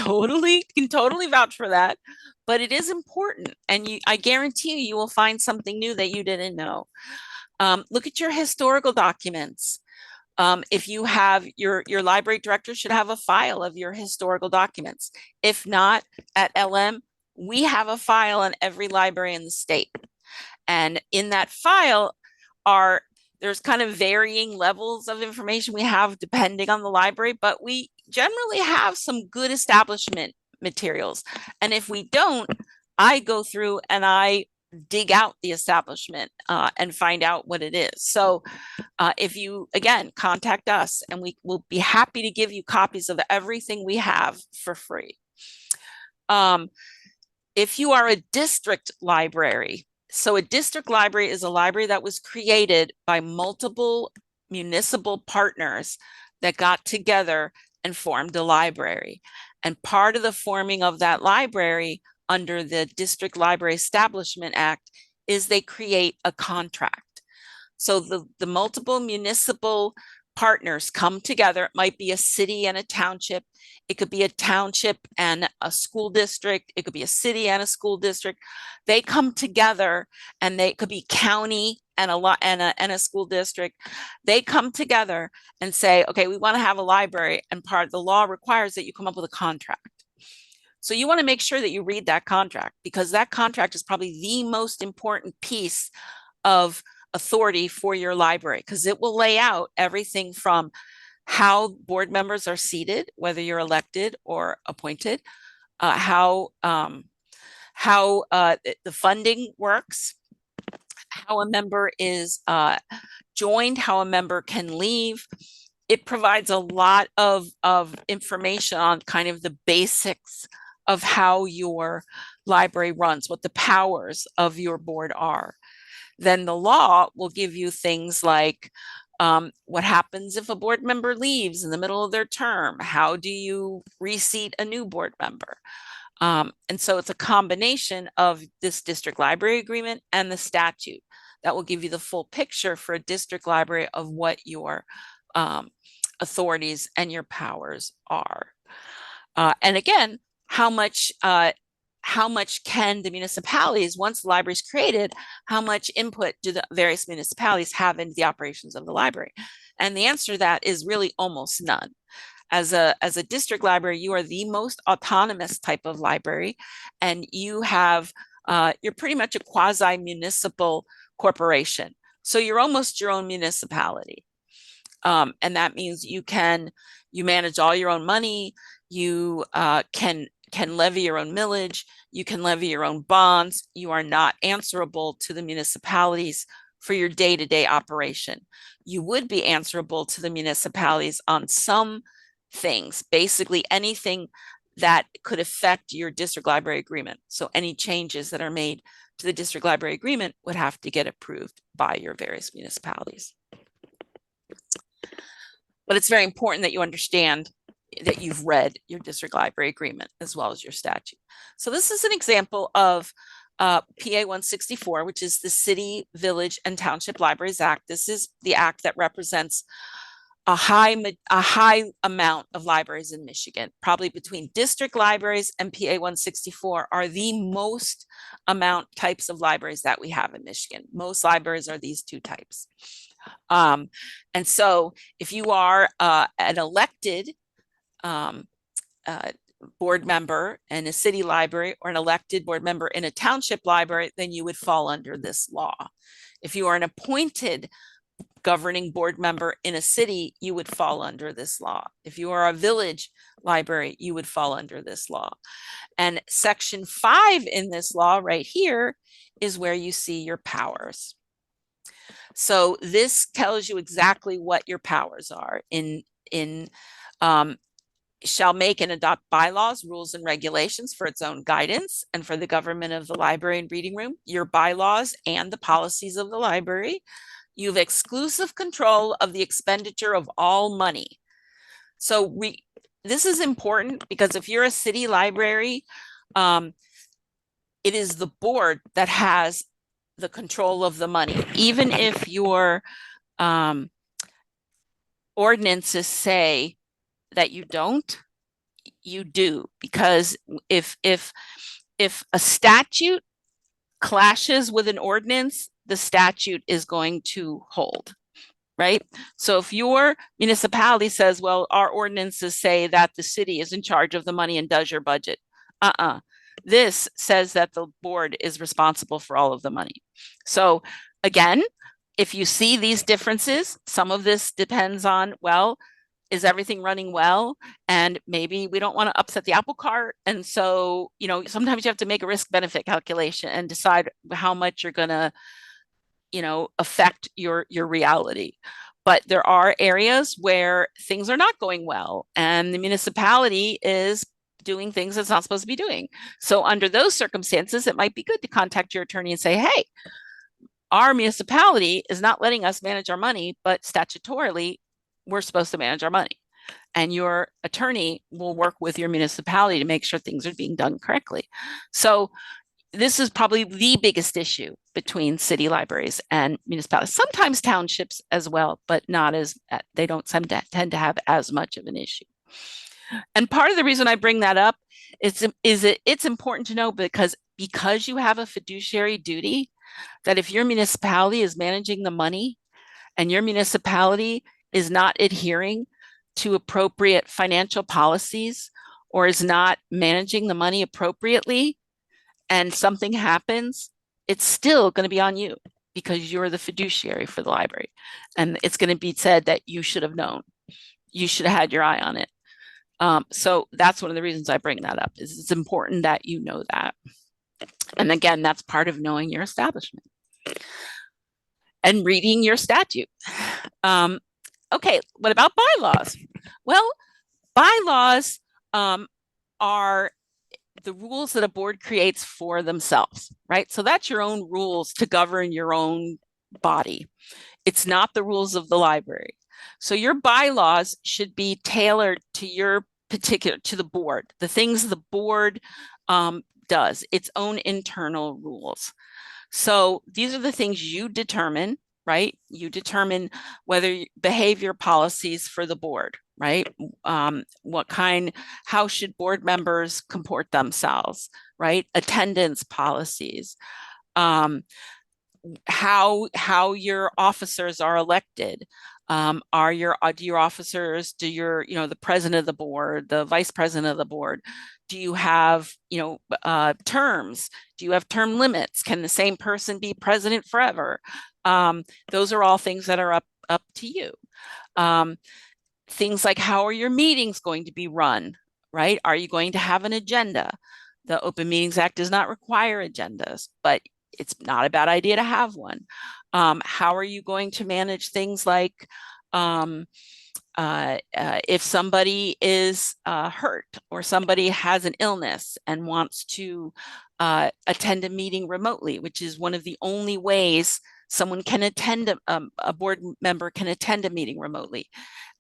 totally vouch for that, but it is important. And I guarantee you will find something new that you didn't know. Look at your historical documents. If you have your library director should have a file of your historical documents. If not, at LM, we have a file in every library in the state. And in that file there's kind of varying levels of information we have depending on the library, but we generally have some good establishment materials. And if we don't, I go through and I dig out the establishment and find out what it is. So if you, again, contact us and we will be happy to give you copies of everything we have for free. If you are a district library, so a district library is a library that was created by multiple municipal partners that got together and formed a library. And part of the forming of that library under the District Library Establishment Act is they create a contract. So the multiple municipal partners come together. It might be a city and a township. It could be a township and a school district. It could be a city and a school district. They come together, and they could be county and a school district. They come together and say, okay, we want to have a library, and part of the law requires that you come up with a contract. So you want to make sure that you read that contract, because that contract is probably the most important piece of authority for your library, because it will lay out everything from how board members are seated, whether you're elected or appointed, how the funding works, how a member is joined, how a member can leave. It provides a lot of information on kind of the basics of how your library runs, what the powers of your board are. Then the law will give you things like what happens if a board member leaves in the middle of their term? How do you reseat a new board member? And so it's a combination of this district library agreement and the statute that will give you the full picture for a district library of what your authorities and your powers are. And again, how much can the municipalities, once the library is created, how much input do the various municipalities have into the operations of the library? And the answer to that is really almost none. As a district library, you are the most autonomous type of library, and you have you're pretty much a quasi-municipal corporation. So you're almost your own municipality. And that means you manage all your own money, you can levy your own millage, you can levy your own bonds. You are not answerable to the municipalities for your day-to-day operation. You would be answerable to the municipalities on some things, basically anything that could affect your district library agreement. So any changes that are made to the district library agreement would have to get approved by your various municipalities. But it's very important that you understand that you've read your district library agreement as well as your statute. So this is an example of PA 164, which is the City, Village, and Township Libraries Act. This is the act that represents a high amount of libraries in Michigan. Probably between district libraries and PA 164 are the most amount types of libraries that we have in Michigan. Most libraries are these two types. And so if you are an elected board member in a city library or an elected board member in a township library, then you would fall under this law. If you are an appointed governing board member in a city, you would fall under this law. If you are a village library, you would fall under this law. And section 5 in this law right here is where you see your powers. So this tells you exactly what your powers are shall make and adopt bylaws, rules, and regulations for its own guidance and for the government of the library and reading room, your bylaws and the policies of the library. You have exclusive control of the expenditure of all money. So this is important because if you're a city library, it is the board that has the control of the money. Even if your ordinances say that you don't, you do, because if a statute clashes with an ordinance, the statute is going to hold. right? So if your municipality says, well, our ordinances say that the city is in charge of the money and does your budget. This says that the board is responsible for all of the money. So again, if you see these differences, some of this depends on, well, is everything running well? And maybe we don't want to upset the apple cart. And so, sometimes you have to make a risk benefit calculation and decide how much you're going to, affect your reality. But there are areas where things are not going well and the municipality is doing things it's not supposed to be doing. So under those circumstances, it might be good to contact your attorney and say, hey, our municipality is not letting us manage our money, but statutorily, we're supposed to manage our money. And your attorney will work with your municipality to make sure things are being done correctly. So this is probably the biggest issue between city libraries and municipalities, sometimes townships as well, but not as, they don't tend to have as much of an issue. And part of the reason I bring that up is it's important to know because you have a fiduciary duty, that if your municipality is managing the money and your municipality is not adhering to appropriate financial policies or is not managing the money appropriately, and something happens, it's still going to be on you because you're the fiduciary for the library. And it's going to be said that you should have known. You should have had your eye on it. So that's one of the reasons I bring that up, is it's important that you know that. And again, that's part of knowing your establishment and reading your statute. Okay, what about bylaws? Well, bylaws are the rules that a board creates for themselves, right? So that's your own rules to govern your own body. It's not the rules of the library. So your bylaws should be tailored to your to the board, the things the board does, its own internal rules. So these are the things you determine, right? You determine whether behavior policies for the board, right? How should board members comport themselves, right? Attendance policies, how your officers are elected. Do your officers, the president of the board, the vice president of the board, do you have, terms? Do you have term limits? Can the same person be president forever? Those are all things that are up to you. Things like, how are your meetings going to be run, right? Are you going to have an agenda? The Open Meetings Act does not require agendas, but it's not a bad idea to have one. How are you going to manage things like if somebody is hurt or somebody has an illness and wants to attend a meeting remotely, which is one of the only ways someone can attend, a board member can attend a meeting remotely.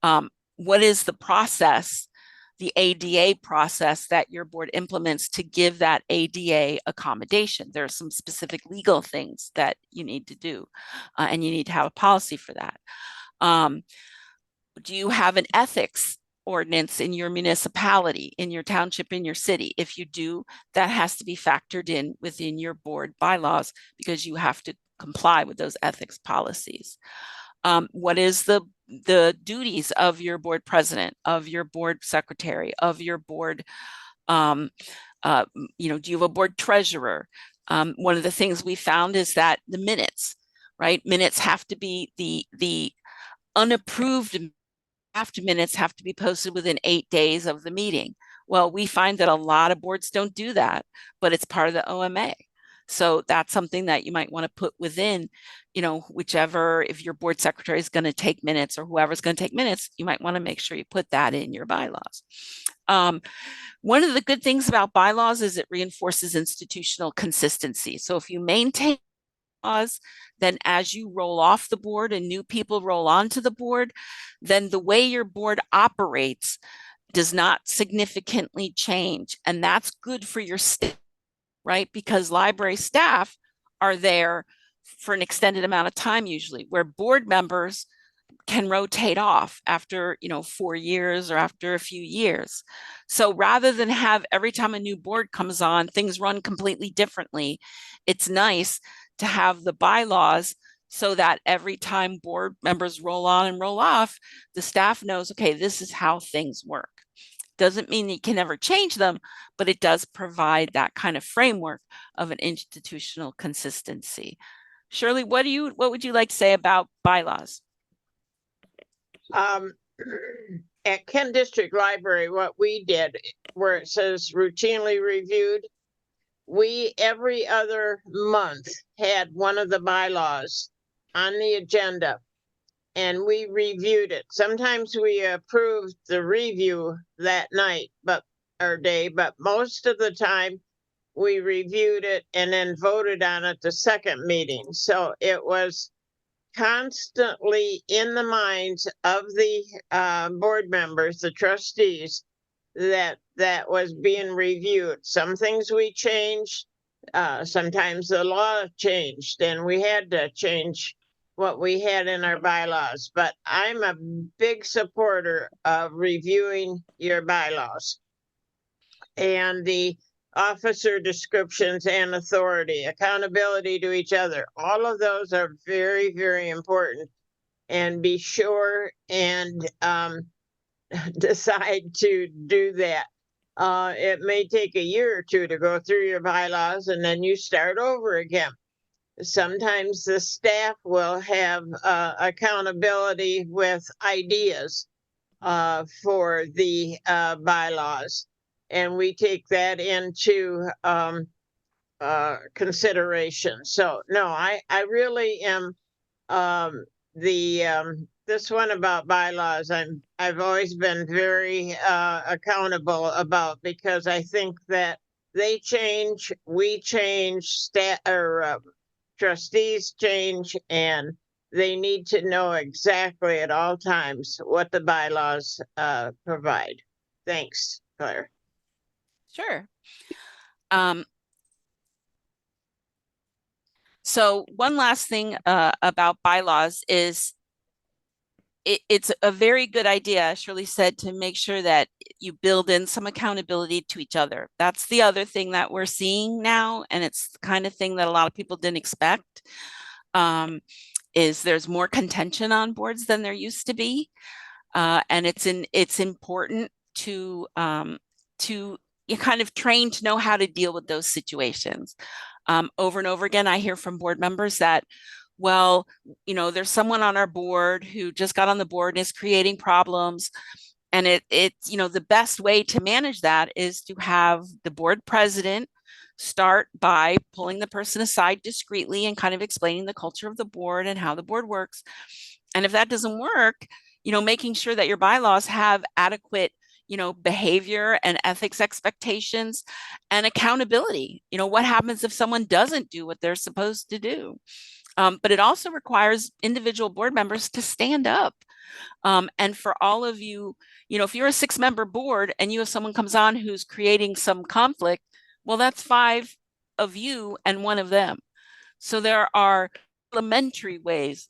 What is the process, the ADA process that your board implements to give that ADA accommodation? There are some specific legal things that you need to do, and you need to have a policy for that. Do you have an ethics ordinance in your municipality, in your township, in your city? If you do, that has to be factored in within your board bylaws because you have to comply with those ethics policies. What is the duties of your board president, of your board secretary, of your board, do you have a board treasurer? One of the things we found is that the minutes, right? Minutes have to be the unapproved draft minutes have to be posted within 8 days of the meeting. Well, we find that a lot of boards don't do that, but it's part of the OMA. So that's something that you might want to put within, whichever, if your board secretary is going to take minutes or whoever's going to take minutes, you might want to make sure you put that in your bylaws. One of the good things about bylaws is it reinforces institutional consistency. So if you maintain bylaws, then as you roll off the board and new people roll onto the board, then the way your board operates does not significantly change. And that's good for your staff, right? Because library staff are there for an extended amount of time usually, where board members can rotate off after 4 years or after a few years. So rather than have every time a new board comes on, things run completely differently, it's nice to have the bylaws so that every time board members roll on and roll off, the staff knows, okay, this is how things work. Doesn't mean you can never change them, but it does provide that kind of framework of an institutional consistency. Shirley, what would you like to say about bylaws? At Kent District Library, what we did, where it says routinely reviewed, we every other month had one of the bylaws on the agenda and we reviewed it. Sometimes we approved the review that night, or day, but most of the time we reviewed it and then voted on it the second meeting. So it was constantly in the minds of the board members, the trustees, that was being reviewed. Some things we changed, sometimes the law changed and we had to change what we had in our bylaws, but I'm a big supporter of reviewing your bylaws and the officer descriptions and authority, accountability to each other. All of those are very, very important. And be sure and decide to do that. It may take a year or two to go through your bylaws and then you start over again. Sometimes the staff will have accountability with ideas for the bylaws. And we take that into consideration. So no, I really am this one about bylaws. I've always been very accountable about, because I think that they change, we change, trustees change, and they need to know exactly at all times what the bylaws provide. Thanks, Claire. Sure. So one last thing about bylaws is it's a very good idea, as Shirley said, to make sure that you build in some accountability to each other. That's the other thing that we're seeing now, and it's the kind of thing that a lot of people didn't expect, is there's more contention on boards than there used to be. And it's important to you kind of train to know how to deal with those situations. Over and over again, I hear from board members that, well, there's someone on our board who just got on the board and is creating problems. And it's the best way to manage that is to have the board president start by pulling the person aside discreetly and kind of explaining the culture of the board and how the board works. And if that doesn't work, making sure that your bylaws have adequate behavior and ethics expectations and accountability. What happens if someone doesn't do what they're supposed to do? But it also requires individual board members to stand up. And for all of you, if you're a 6-member board and you have someone comes on who's creating some conflict, well, that's 5 of you and 1 of them. So there are elementary ways to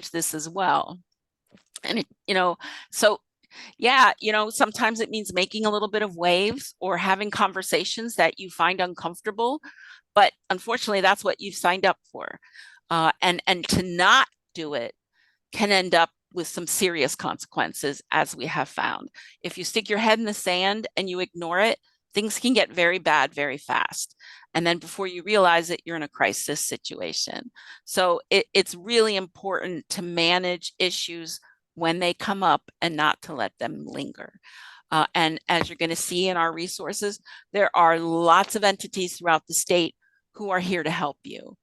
manage this as well. And so yeah, sometimes it means making a little bit of waves or having conversations that you find uncomfortable, but unfortunately that's what you've signed up for. And to not do it can end up with some serious consequences, as we have found. If you stick your head in the sand and you ignore it, things can get very bad very fast. And then before you realize it, you're in a crisis situation. So it's really important to manage issues when they come up and not to let them linger. And as you're going to see in our resources, there are lots of entities throughout the state who are here to help you.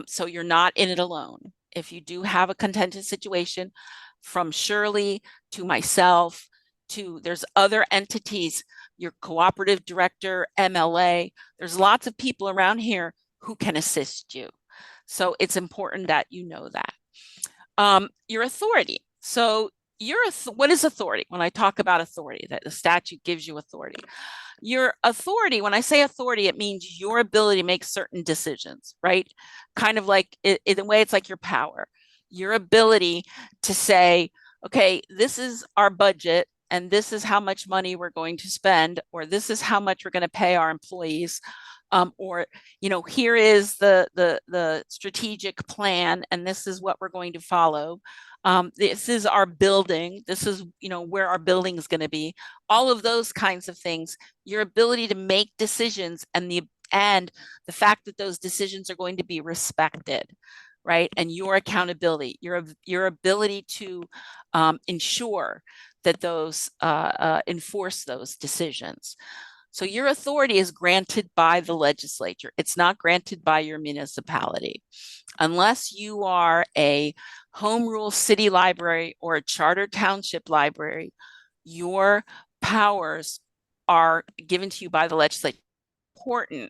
So you're not in it alone. If you do have a contentious situation, from Shirley to myself to there's other entities, your cooperative director, MLA, there's lots of people around here who can assist you. So it's important that you know that. Your authority. So what is authority? When I talk about authority, that the statute gives you authority. Your authority, when I say authority, it means your ability to make certain decisions, right? Kind of like, in a way, it's like your power. Your ability to say, okay, this is our budget and this is how much money we're going to spend, or this is how much we're going to pay our employees. or, here is the strategic plan, and this is what we're going to follow. This is our building. This is, where our building is going to be. All of those kinds of things. Your ability to make decisions and the fact that those decisions are going to be respected, right? And your accountability, your ability to ensure that those enforce those decisions. So your authority is granted by the legislature. It's not granted by your municipality. Unless you are a home rule city library or a charter township library, your powers are given to you by the legislature. Important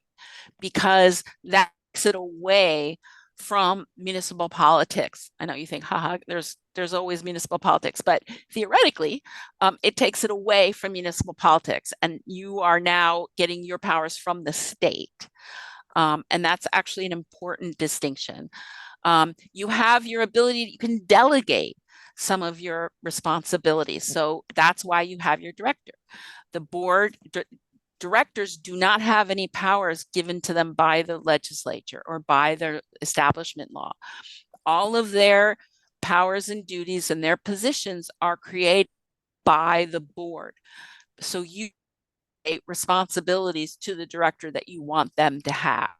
because that takes it away from municipal politics. I know you think, haha, there's always municipal politics, but theoretically, it takes it away from municipal politics, and you are now getting your powers from the state. And that's actually an important distinction. You have your ability, you can delegate some of your responsibilities. So that's why you have your director. The board directors do not have any powers given to them by the legislature or by their establishment law. All of their powers and duties and their positions are created by the board. So you create responsibilities to the director that you want them to have.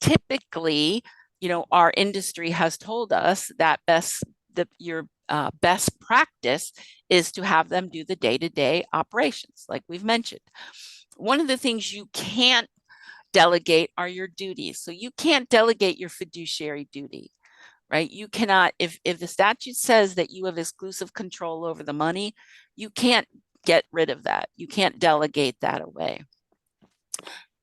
Typically, our industry has told us that your best practice is to have them do the day-to-day operations, like we've mentioned. One of the things you can't delegate are your duties. So you can't delegate your fiduciary duty, right? You cannot, if the statute says that you have exclusive control over the money, you can't get rid of that. You can't delegate that away.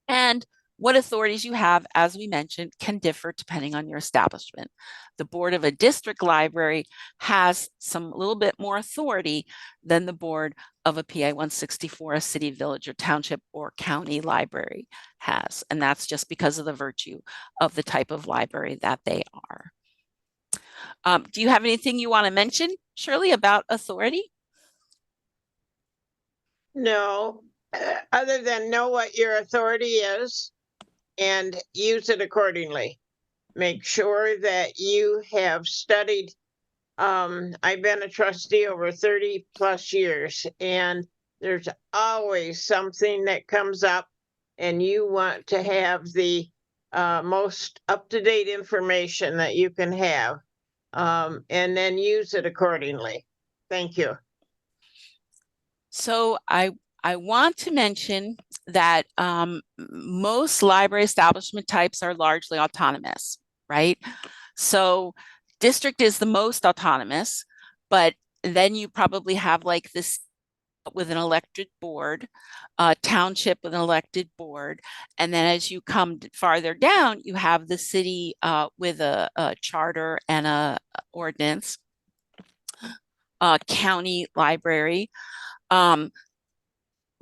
And what authorities you have, as we mentioned, can differ depending on your establishment. The board of a district library has a little bit more authority than the board of a PA 164, a city, village, or township or county library has. And that's just because of the virtue of the type of library that they are. Do you have anything you want to mention, Shirley, about authority? No, other than know what your authority is and use it accordingly. Make sure that you have studied. I've been a trustee over 30 plus years, and there's always something that comes up, and you want to have the most up-to-date information that you can have, and then use it accordingly. Thank you. So I want to mention that most library establishment types are largely autonomous, right? So district is the most autonomous, but then you probably have like this with an elected board, township with an elected board, and then as you come farther down, you have the city with a charter and a ordinance, county library.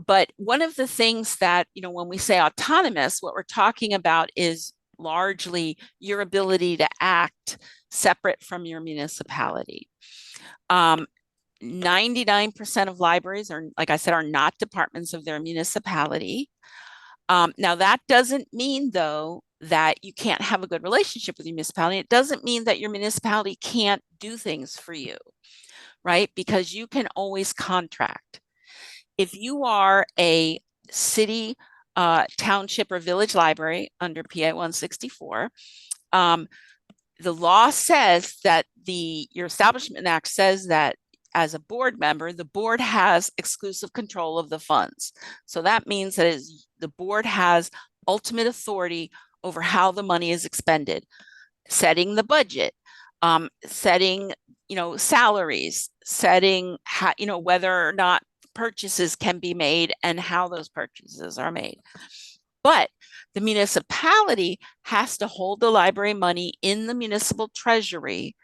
But one of the things that, when we say autonomous, what we're talking about is largely your ability to act separate from your municipality. 99% of libraries are, like I said, are not departments of their municipality. Now, that doesn't mean, though, that you can't have a good relationship with your municipality. It doesn't mean that your municipality can't do things for you, right? Because you can always contract. If you are a city, township, or village library under PA 164, the law says that your Establishment Act says that as a board member, the board has exclusive control of the funds. So that means that the board has ultimate authority over how the money is expended, setting the budget, setting, salaries, setting, whether or not purchases can be made and how those purchases are made. But the municipality has to hold the library money in the municipal treasury,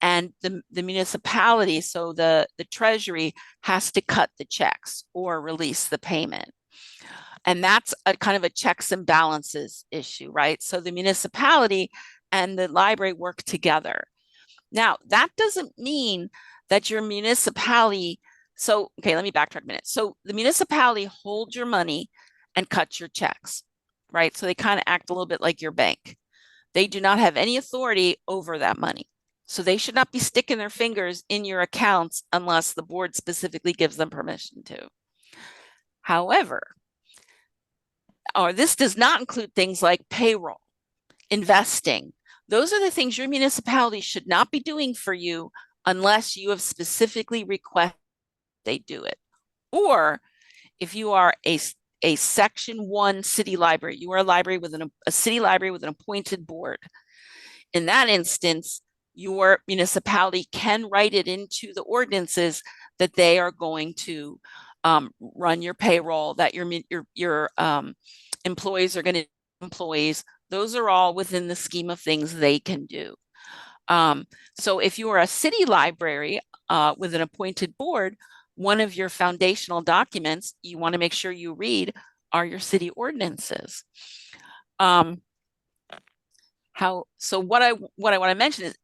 and the municipality, so the treasury has to cut the checks or release the payment. And that's a kind of a checks and balances issue, right? So the municipality and the library work together. Now, that doesn't mean that your municipality, okay, let me backtrack a minute. So the municipality holds your money and cut your checks, right? So they kind of act a little bit like your bank. They do not have any authority over that money. So they should not be sticking their fingers in your accounts unless the board specifically gives them permission to. However, or this does not include things like payroll, investing. Those are the things your municipality should not be doing for you unless you have specifically requested they do it. Or if you are a Section 1 city library, you are a library with a city library with an appointed board. In that instance, your municipality can write it into the ordinances that they are going to run your payroll, that your employees are going to be employees. Those are all within the scheme of things they can do. So if you are a city library with an appointed board, one of your foundational documents you want to make sure you read are your city ordinances. So what I want to mention is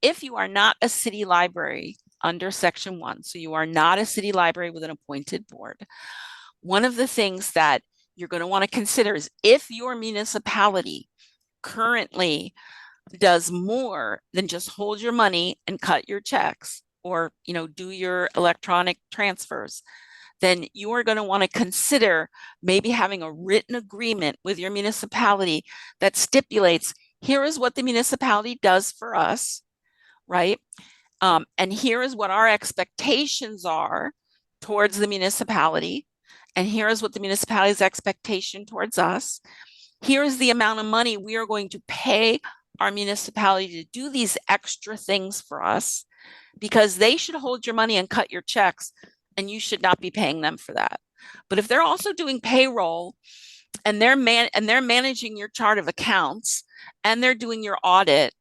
if you are not a city library under Section 1, so you are not a city library with an appointed board, one of the things that you're going to want to consider is if your municipality currently does more than just hold your money and cut your checks or do your electronic transfers, then you are going to want to consider maybe having a written agreement with your municipality that stipulates here is what the municipality does for us, right? And here is what our expectations are towards the municipality. And here is what the municipality's expectation towards us. Here is the amount of money we are going to pay our municipality to do these extra things for us, because they should hold your money and cut your checks, and you should not be paying them for that. But if they're also doing payroll and they're managing your chart of accounts and they're doing your audit,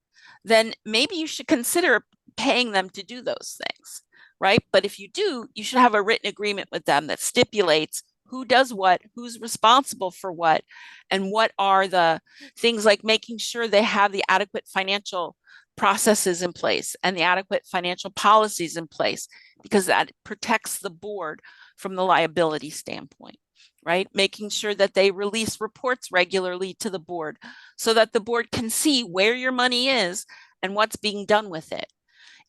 then maybe you should consider paying them to do those things, right? But if you do, you should have a written agreement with them that stipulates who does what, who's responsible for what, and what are the things like making sure they have the adequate financial processes in place and the adequate financial policies in place, because that protects the board from the liability standpoint, right? Making sure that they release reports regularly to the board so that the board can see where your money is and what's being done with it.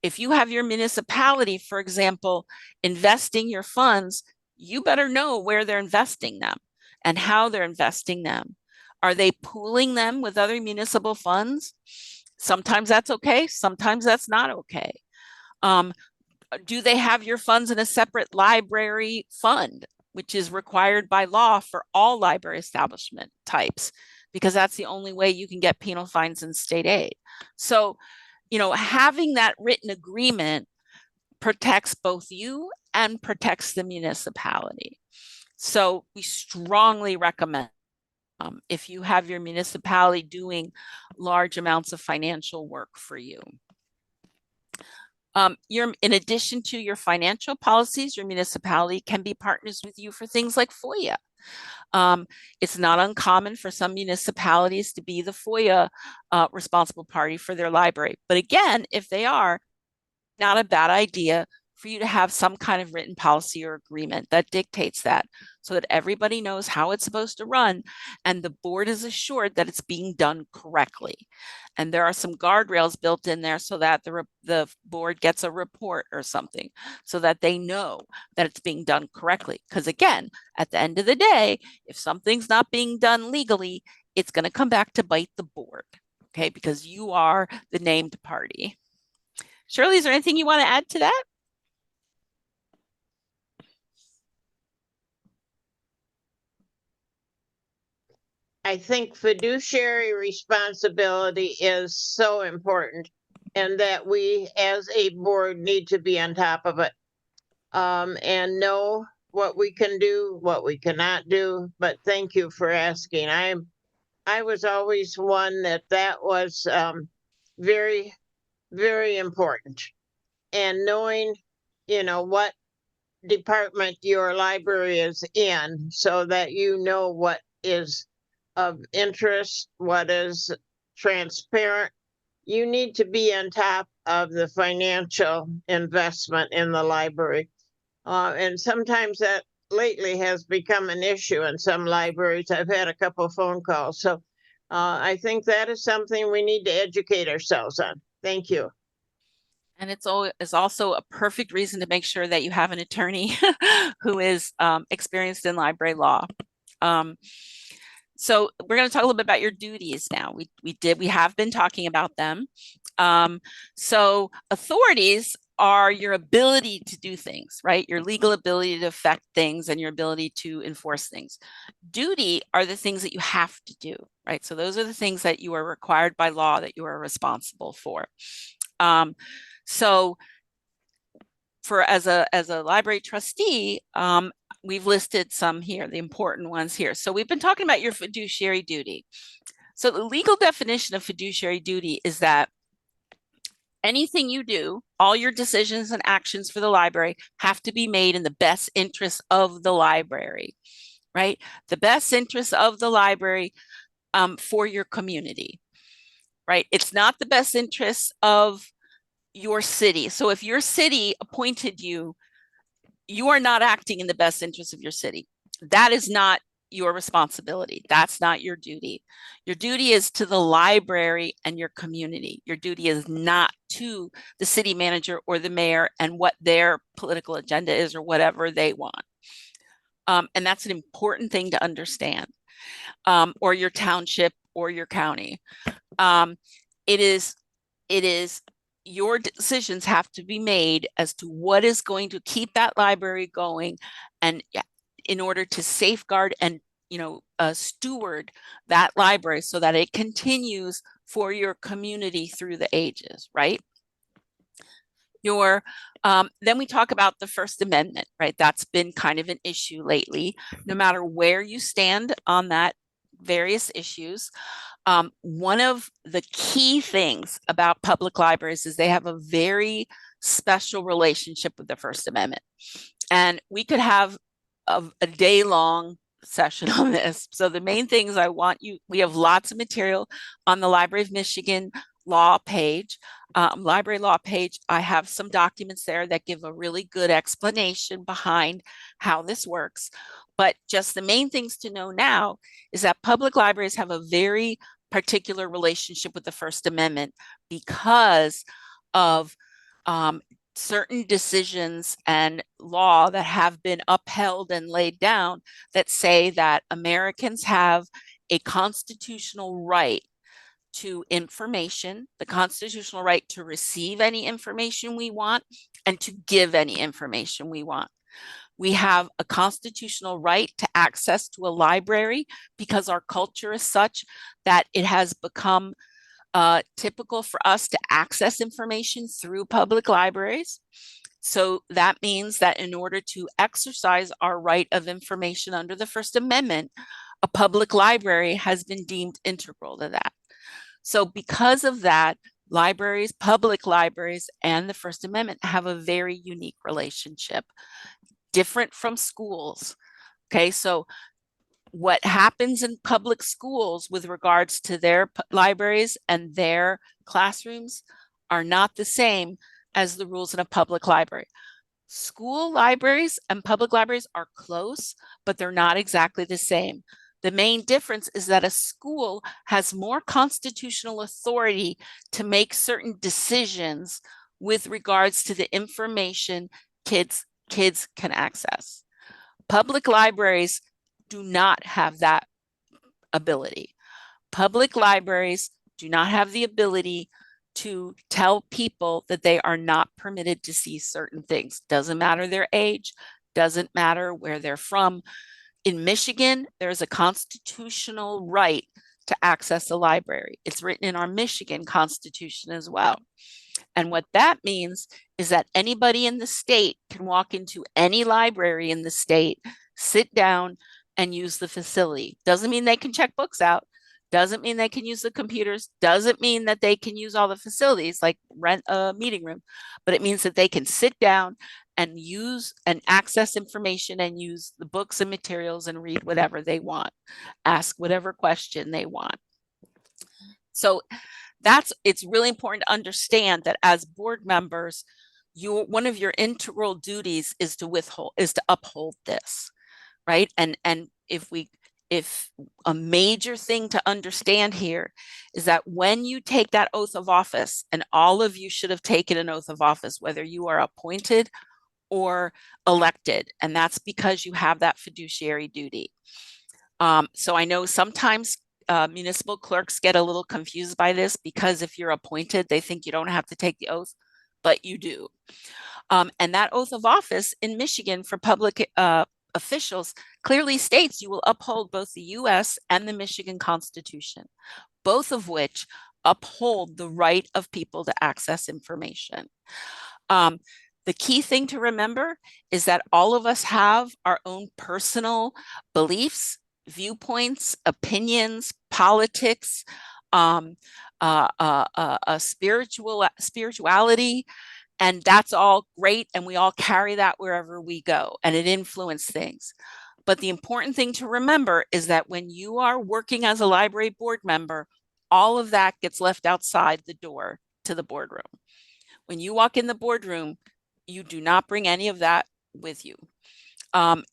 If you have your municipality, for example, investing your funds, you better know where they're investing them and how they're investing them. Are they pooling them with other municipal funds? Sometimes that's okay. Sometimes that's not okay. Do they have your funds in a separate library fund, which is required by law for all library establishment types, because that's the only way you can get penal fines and state aid. So, having that written agreement protects both you and protects the municipality. So we strongly recommend if you have your municipality doing large amounts of financial work for you. In addition to your financial policies, your municipality can be partners with you for things like FOIA. It's not uncommon for some municipalities to be the FOIA responsible party for their library. But again, if they are, not a bad idea for you to have some kind of written policy or agreement that dictates that, so that everybody knows how it's supposed to run and the board is assured that it's being done correctly. And there are some guardrails built in there so that the board gets a report or something so that they know that it's being done correctly. Because again, at the end of the day, if something's not being done legally, it's going to come back to bite the board, okay? Because you are the named party. Shirley, is there anything you want to add to that? I think fiduciary responsibility is so important, and that we as a board need to be on top of it, and know what we can do, what we cannot do. But thank you for asking. I was always one that was very, very important. And knowing, what department your library is in, so that you know what is of interest, what is transparent. You need to be on top of the financial investment in the library. And sometimes that lately has become an issue in some libraries. I've had a couple phone calls. So I think that is something we need to educate ourselves on. Thank you. And it's also a perfect reason to make sure that you have an attorney who is experienced in library law. Um, so we're going to talk a little bit about your duties now. We have been talking about them. So authorities are your ability to do things, right? Your legal ability to affect things and your ability to enforce things. Duty are the things that you have to do, right? So those are the things that you are required by law that you are responsible for. So for as a library trustee, we've listed some here, the important ones here. So we've been talking about your fiduciary duty. So the legal definition of fiduciary duty is that anything you do, all your decisions and actions for the library have to be made in the best interest of the library, right? The best interest of the library for your community, right? It's not the best interest of your city. So if your city appointed you, you are not acting in the best interest of your city. That is not your responsibility. That's not your duty. Your duty is to the library and your community. Your duty is not to the city manager or the mayor and what their political agenda is or whatever they want. And that's an important thing to understand. Or your township or your county. It is your decisions have to be made as to what is going to keep that library going, and in order to safeguard and steward that library so that it continues for your community through the ages, right? Then we talk about the First Amendment, right? That's been kind of an issue lately. No matter where you stand on that various issues, one of the key things about public libraries is they have a very special relationship with the First Amendment. And we could have a day-long session on this. So the main things we have lots of material on the Library of Michigan law page, library law page. I have some documents there that give a really good explanation behind how this works. But just the main things to know now is that public libraries have a very particular relationship with the First Amendment because of certain decisions and law that have been upheld and laid down that say that Americans have a constitutional right to information, the constitutional right to receive any information we want and to give any information we want. We have a constitutional right to access to a library because our culture is such that it has become typical for us to access information through public libraries. So that means that in order to exercise our right of information under the First Amendment, a public library has been deemed integral to that. So because of that, libraries, public libraries, and the First Amendment have a very unique relationship, different from schools. Okay, so what happens in public schools with regards to their libraries and their classrooms are not the same as the rules in a public library. School libraries and public libraries are close, but they're not exactly the same. The main difference is that a school has more constitutional authority to make certain decisions with regards to the information kids can access. Public libraries do not have that ability. Public libraries do not have the ability to tell people that they are not permitted to see certain things. Doesn't matter their age, doesn't matter where they're from. In Michigan, there's a constitutional right to access a library. It's written in our Michigan Constitution as well. And what that means is that anybody in the state can walk into any library in the state, sit down, and use the facility. Doesn't mean they can check books out. Doesn't mean they can use the computers. Doesn't mean that they can use all the facilities like rent a meeting room, but it means that they can sit down and use and access information and use the books and materials and read whatever they want, ask whatever question they want. So it's really important to understand that as board members, one of your integral duties is to uphold this. right? And if a major thing to understand here is that when you take that oath of office, and all of you should have taken an oath of office, whether you are appointed or elected, and that's because you have that fiduciary duty. So I know sometimes municipal clerks get a little confused by this, because if you're appointed, they think you don't have to take the oath, but you do. And that oath of office in Michigan for public officials clearly states you will uphold both the US and the Michigan Constitution, both of which uphold the right of people to access information. The key thing to remember is that all of us have our own personal beliefs, viewpoints, opinions, politics, spirituality, and that's all great. And we all carry that wherever we go, and it influences things. But the important thing to remember is that when you are working as a library board member, all of that gets left outside the door to the boardroom. When you walk in the boardroom, you do not bring any of that with you.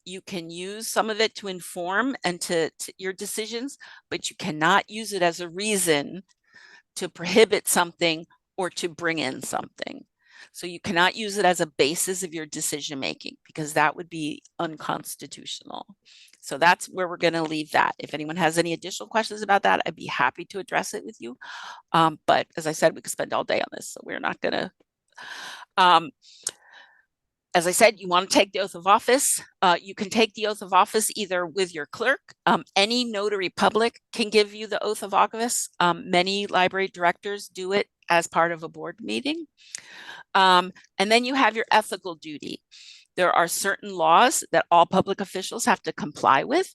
You can use some of it to inform and to your decisions, but you cannot use it as a reason to prohibit something or to bring in something. So you cannot use it as a basis of your decision making, because that would be unconstitutional. So that's where we're going to leave that. If anyone has any additional questions about that, I'd be happy to address it with you. But as I said, we could spend all day on this, so we're not going to. As I said, you want to take the oath of office. You can take the oath of office either with your clerk. Any notary public can give you the oath of office. Many library directors do it as part of a board meeting. And then you have your ethical duty. There are certain laws that all public officials have to comply with.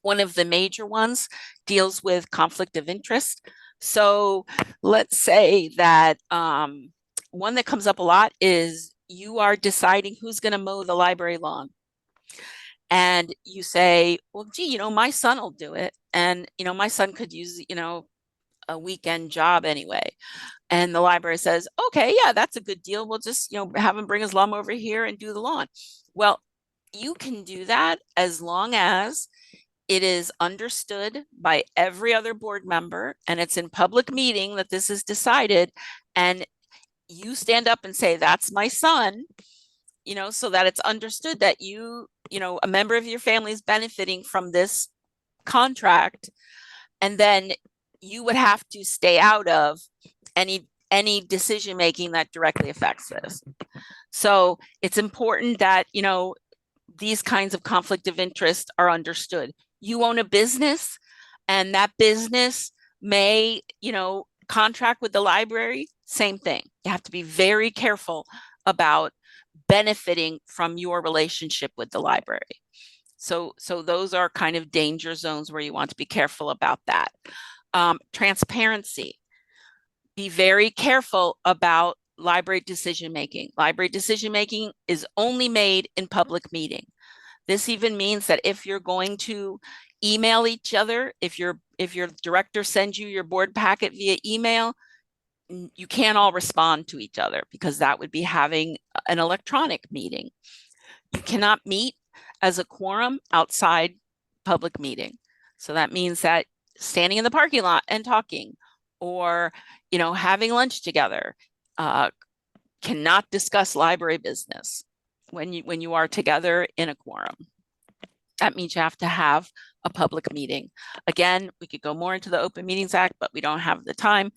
One of the major ones deals with conflict of interest. So let's say that one that comes up a lot is you are deciding who's going to mow the library lawn. And you say, well, gee, my son will do it. And, my son could use, a weekend job anyway. And the library says, okay, yeah, that's a good deal. We'll just, have him bring his lawn over here and do the lawn. Well, you can do that as long as it is understood by every other board member and it's in public meeting that this is decided. And you stand up and say, that's my son, so that it's understood that a member of your family is benefiting from this contract. And then you would have to stay out of any decision making that directly affects this. So it's important that, these kinds of conflict of interest are understood. You own a business, and that business may, contract with the library, same thing. You have to be very careful about benefiting from your relationship with the library. So those are kind of danger zones where you want to be careful about that. Transparency. Be very careful about library decision making. Library decision making is only made in public meeting. This even means that if you're going to email each other, if your director sends you your board packet via email, you can't all respond to each other, because that would be having an electronic meeting. You cannot meet as a quorum outside public meeting. So that means that standing in the parking lot and talking, or having lunch together, cannot discuss library business when you are together in a quorum. That means you have to have a public meeting. Again, we could go more into the Open Meetings Act, but we don't have the time.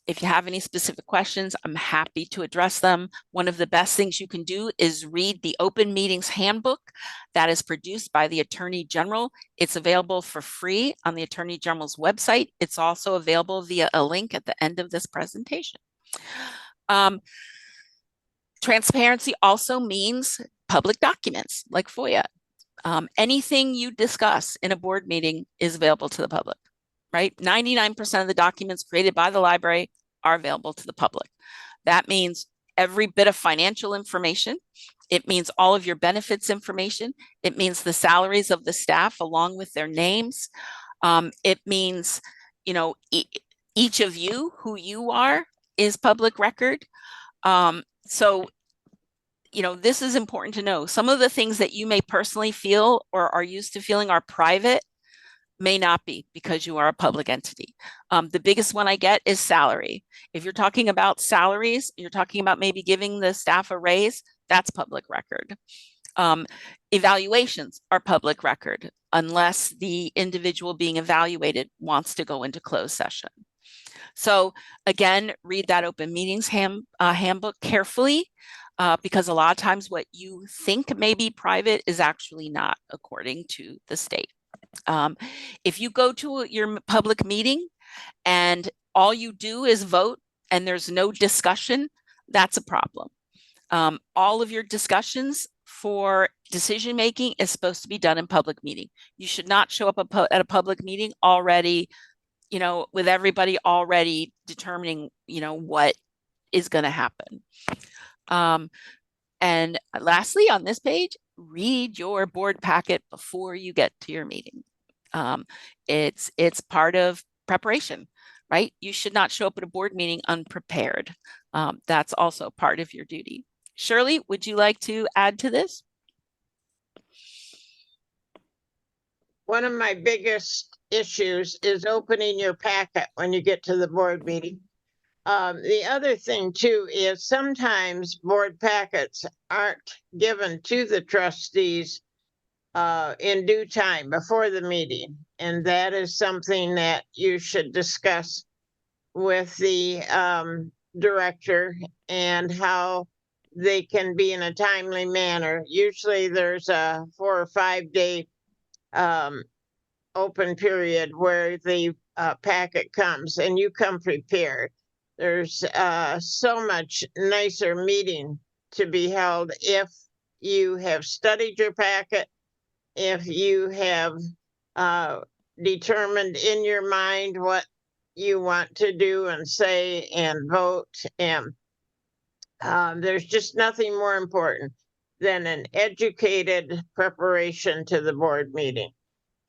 If you have any specific questions, I'm happy to address them. One of the best things you can do is read the Open Meetings Handbook that is produced by the Attorney General. It's available for free on the Attorney General's website. It's also available via a link at the end of this presentation. Transparency also means public documents like FOIA. Anything you discuss in a board meeting is available to the public, right? 99% of the documents created by the library are available to the public. That means every bit of financial information. It means all of your benefits information. It means the salaries of the staff along with their names. It means, each of you, who you are, is public record. So this is important to know. Some of the things that you may personally feel or are used to feeling are private may not be because you are a public entity. The biggest one I get is salary. If you're talking about salaries, you're talking about maybe giving the staff a raise, that's public record. Evaluations are public record unless the individual being evaluated wants to go into closed session. So again, read that open meetings handbook carefully because a lot of times what you think may be private is actually not, according to the state. If you go to your public meeting and all you do is vote and there's no discussion, that's a problem. All of your discussions for decision making is supposed to be done in public meeting. You should not show up at a public meeting already, with everybody already determining, what is going to happen. And lastly, on this page, read your board packet before you get to your meeting. It's part of preparation, right? You should not show up at a board meeting unprepared. That's also part of your duty. Shirley, would you like to add to this? One of my biggest issues is opening your packet when you get to the board meeting. The other thing too is sometimes board packets aren't given to the trustees in due time before the meeting. And that is something that you should discuss with the director and how they can be in a timely manner. Usually there's a 4 or 5 day open period where the packet comes and you come prepared. There's so much nicer meeting to be held if you have studied your packet, if you have determined in your mind what you want to do and say and vote. And there's just nothing more important than an educated preparation to the board meeting.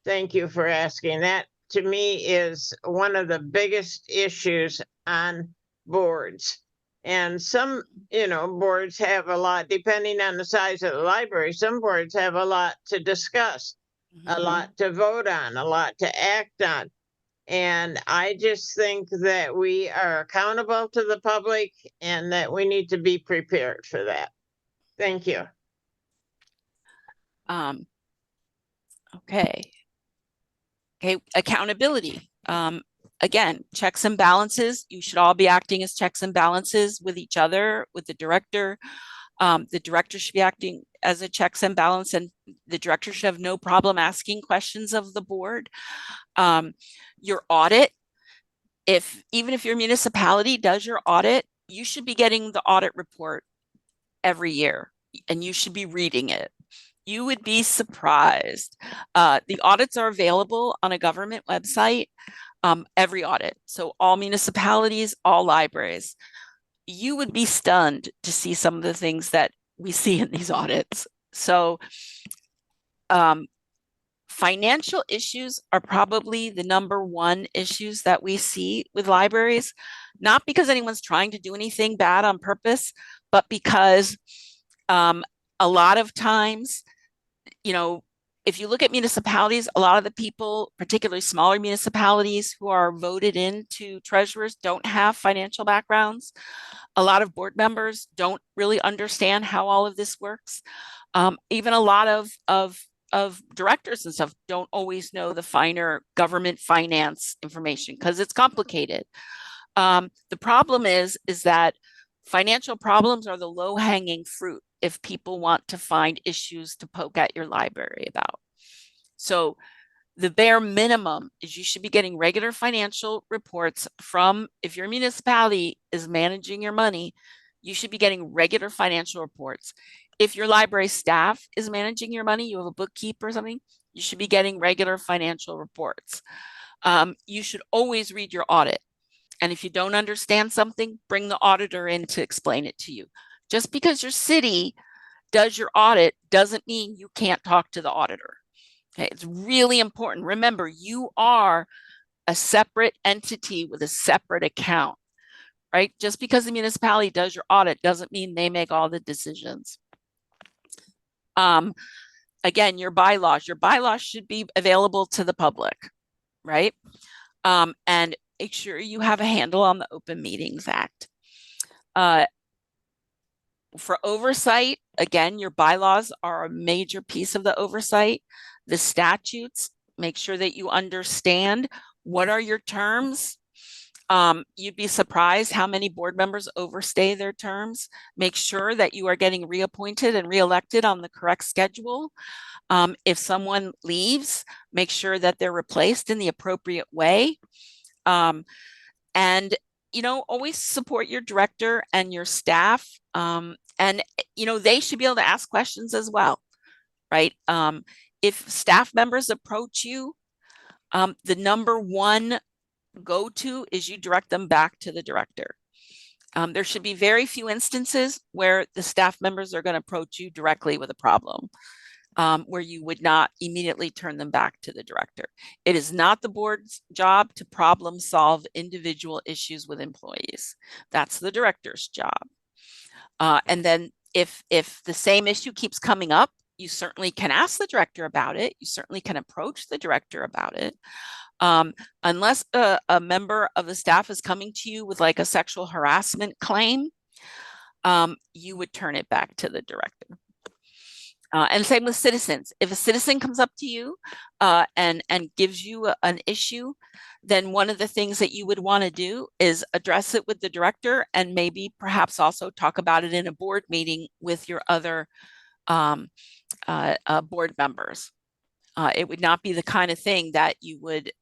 Thank you for asking. That to me is one of the biggest issues on boards. And some, boards have a lot, depending on the size of the library, some boards have a lot to discuss, a lot to vote on, a lot to act on. And I just think that we are accountable to the public and that we need to be prepared for that. Thank you. Okay. Okay, accountability. Again, checks and balances. You should all be acting as checks and balances with each other, with the director. The director should be acting as a checks and balance, and the director should have no problem asking questions of the board. Your audit, even if your municipality does your audit, you should be getting the audit report every year and you should be reading it. You would be surprised. The audits are available on a government website, every audit. So all municipalities, all libraries. You would be stunned to see some of the things that we see in these audits. So financial issues are probably the number one issues that we see with libraries, not because anyone's trying to do anything bad on purpose, but because a lot of times, if you look at municipalities, a lot of the people, particularly smaller municipalities who are voted into treasurers, don't have financial backgrounds. A lot of board members don't really understand how all of this works. Even a lot of directors and stuff don't always know the finer government finance information because it's complicated. The problem is that financial problems are the low-hanging fruit if people want to find issues to poke at your library about. So the bare minimum is you should be getting regular financial reports from, if your municipality is managing your money, you should be getting regular financial reports. If your library staff is managing your money, you have a bookkeeper or something, you should be getting regular financial reports. You should always read your audit. And if you don't understand something, bring the auditor in to explain it to you. Just because your city does your audit doesn't mean you can't talk to the auditor. Okay, it's really important. Remember, you are a separate entity with a separate account, right? Just because the municipality does your audit doesn't mean they make all the decisions. Again, your bylaws should be available to the public, right? And make sure you have a handle on the Open Meetings Act. For oversight, again, your bylaws are a major piece of the oversight. The statutes, make sure that you understand what are your terms. You'd be surprised how many board members overstay their terms. Make sure that you are getting reappointed and reelected on the correct schedule. If someone leaves, make sure that they're replaced in the appropriate way. And always support your director and your staff. And they should be able to ask questions as well, right? If staff members approach you, the number one go-to is you direct them back to the director. There should be very few instances where the staff members are going to approach you directly with a problem, where you would not immediately turn them back to the director. It is not the board's job to problem solve individual issues with employees. That's the director's job. And then if the same issue keeps coming up, you certainly can ask the director about it. You certainly can approach the director about it. Unless a member of the staff is coming to you with like a sexual harassment claim, you would turn it back to the director. And same with citizens. If a citizen comes up to you and gives you an issue, then one of the things that you would want to do is address it with the director and maybe perhaps also talk about it in a board meeting with your other board members. It would not be the kind of thing that you would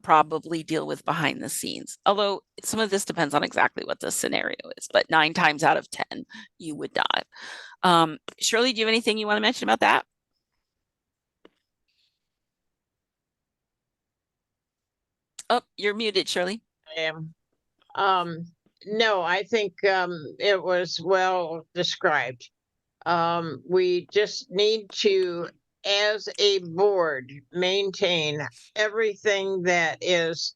probably deal with behind the scenes. Although some of this depends on exactly what the scenario is, but 9 times out of 10, you would not. Shirley, do you have anything you want to mention about that? Oh, you're muted, Shirley. I am. No, I think it was well described. We just need to, as a board, maintain everything that is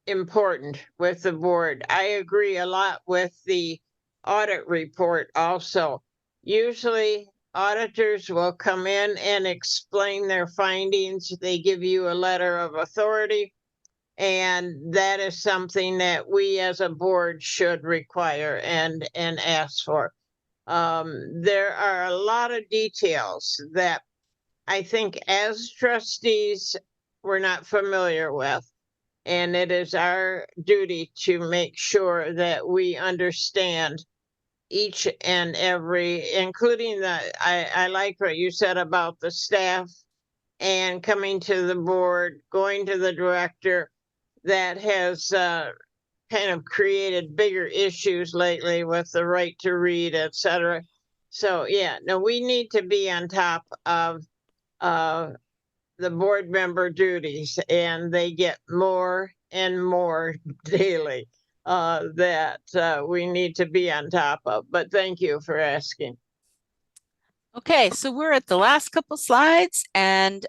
important with the board. I agree a lot with the audit report also. Usually auditors will come in and explain their findings. They give you a letter of authority, and that is something that we as a board should require and ask for. There are a lot of details that I think as trustees we're not familiar with. And it is our duty to make sure that we understand each and every, including I like what you said about the staff and coming to the board, going to the director. That has kind of created bigger issues lately with the right to read, etc. So yeah, no, we need to be on top of the board member duties, and they get more and more daily that we need to be on top of. But thank you for asking. Okay, so we're at the last couple slides, and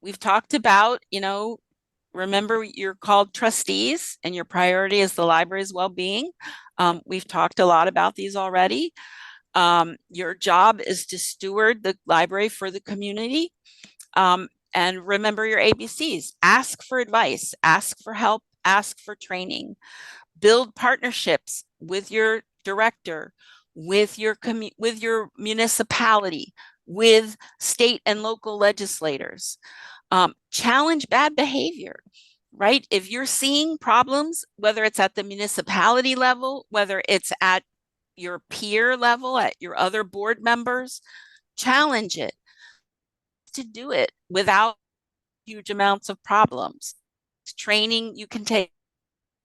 we've talked about, remember you're called trustees and your priority is the library's well-being. We've talked a lot about these already. Your job is to steward the library for the community. And remember your ABCs. Ask for advice, ask for help, ask for training. Build partnerships with your director, with your municipality, with state and local legislators. Challenge bad behavior, right? If you're seeing problems, whether it's at the municipality level, whether it's at your peer level, at your other board members, challenge it. To do it without huge amounts of problems. Training you can take.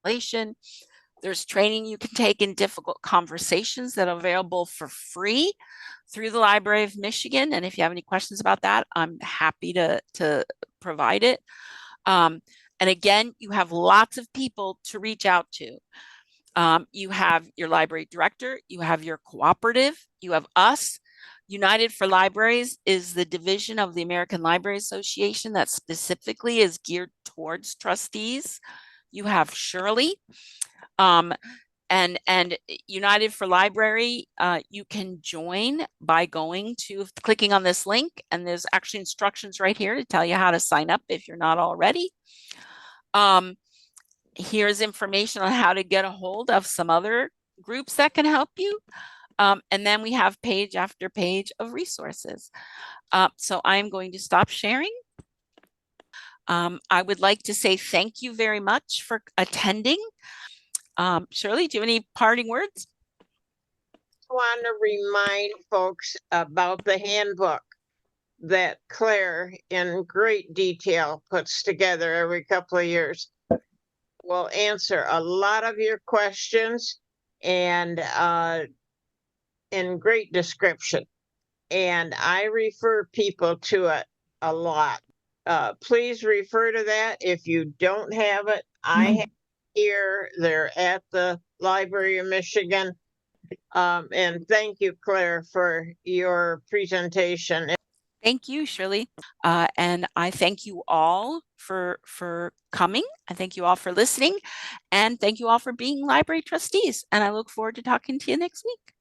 There's training you can take in difficult conversations that are available for free through the Library of Michigan. And if you have any questions about that, I'm happy to provide it. And again, you have lots of people to reach out to. You have your library director, you have your cooperative, you have us. United for Libraries is the division of the American Library Association that specifically is geared towards trustees. You have Shirley. And United for Library, you can join by clicking on this link, and there's actually instructions right here to tell you how to sign up if you're not already. Here's information on how to get a hold of some other groups that can help you. And then we have page after page of resources. So I'm going to stop sharing. I would like to say thank you very much for attending. Shirley, do you have any parting words? I want to remind folks about the handbook that Clare, in great detail, puts together every couple of years. Will answer a lot of your questions and in great description. And I refer people to it a lot. Please refer to that. If you don't have it, I have here. They're at the Library of Michigan. And thank you, Clare, for your presentation. Thank you, Shirley. And I thank you all for coming. I thank you all for listening. And thank you all for being library trustees. And I look forward to talking to you next week.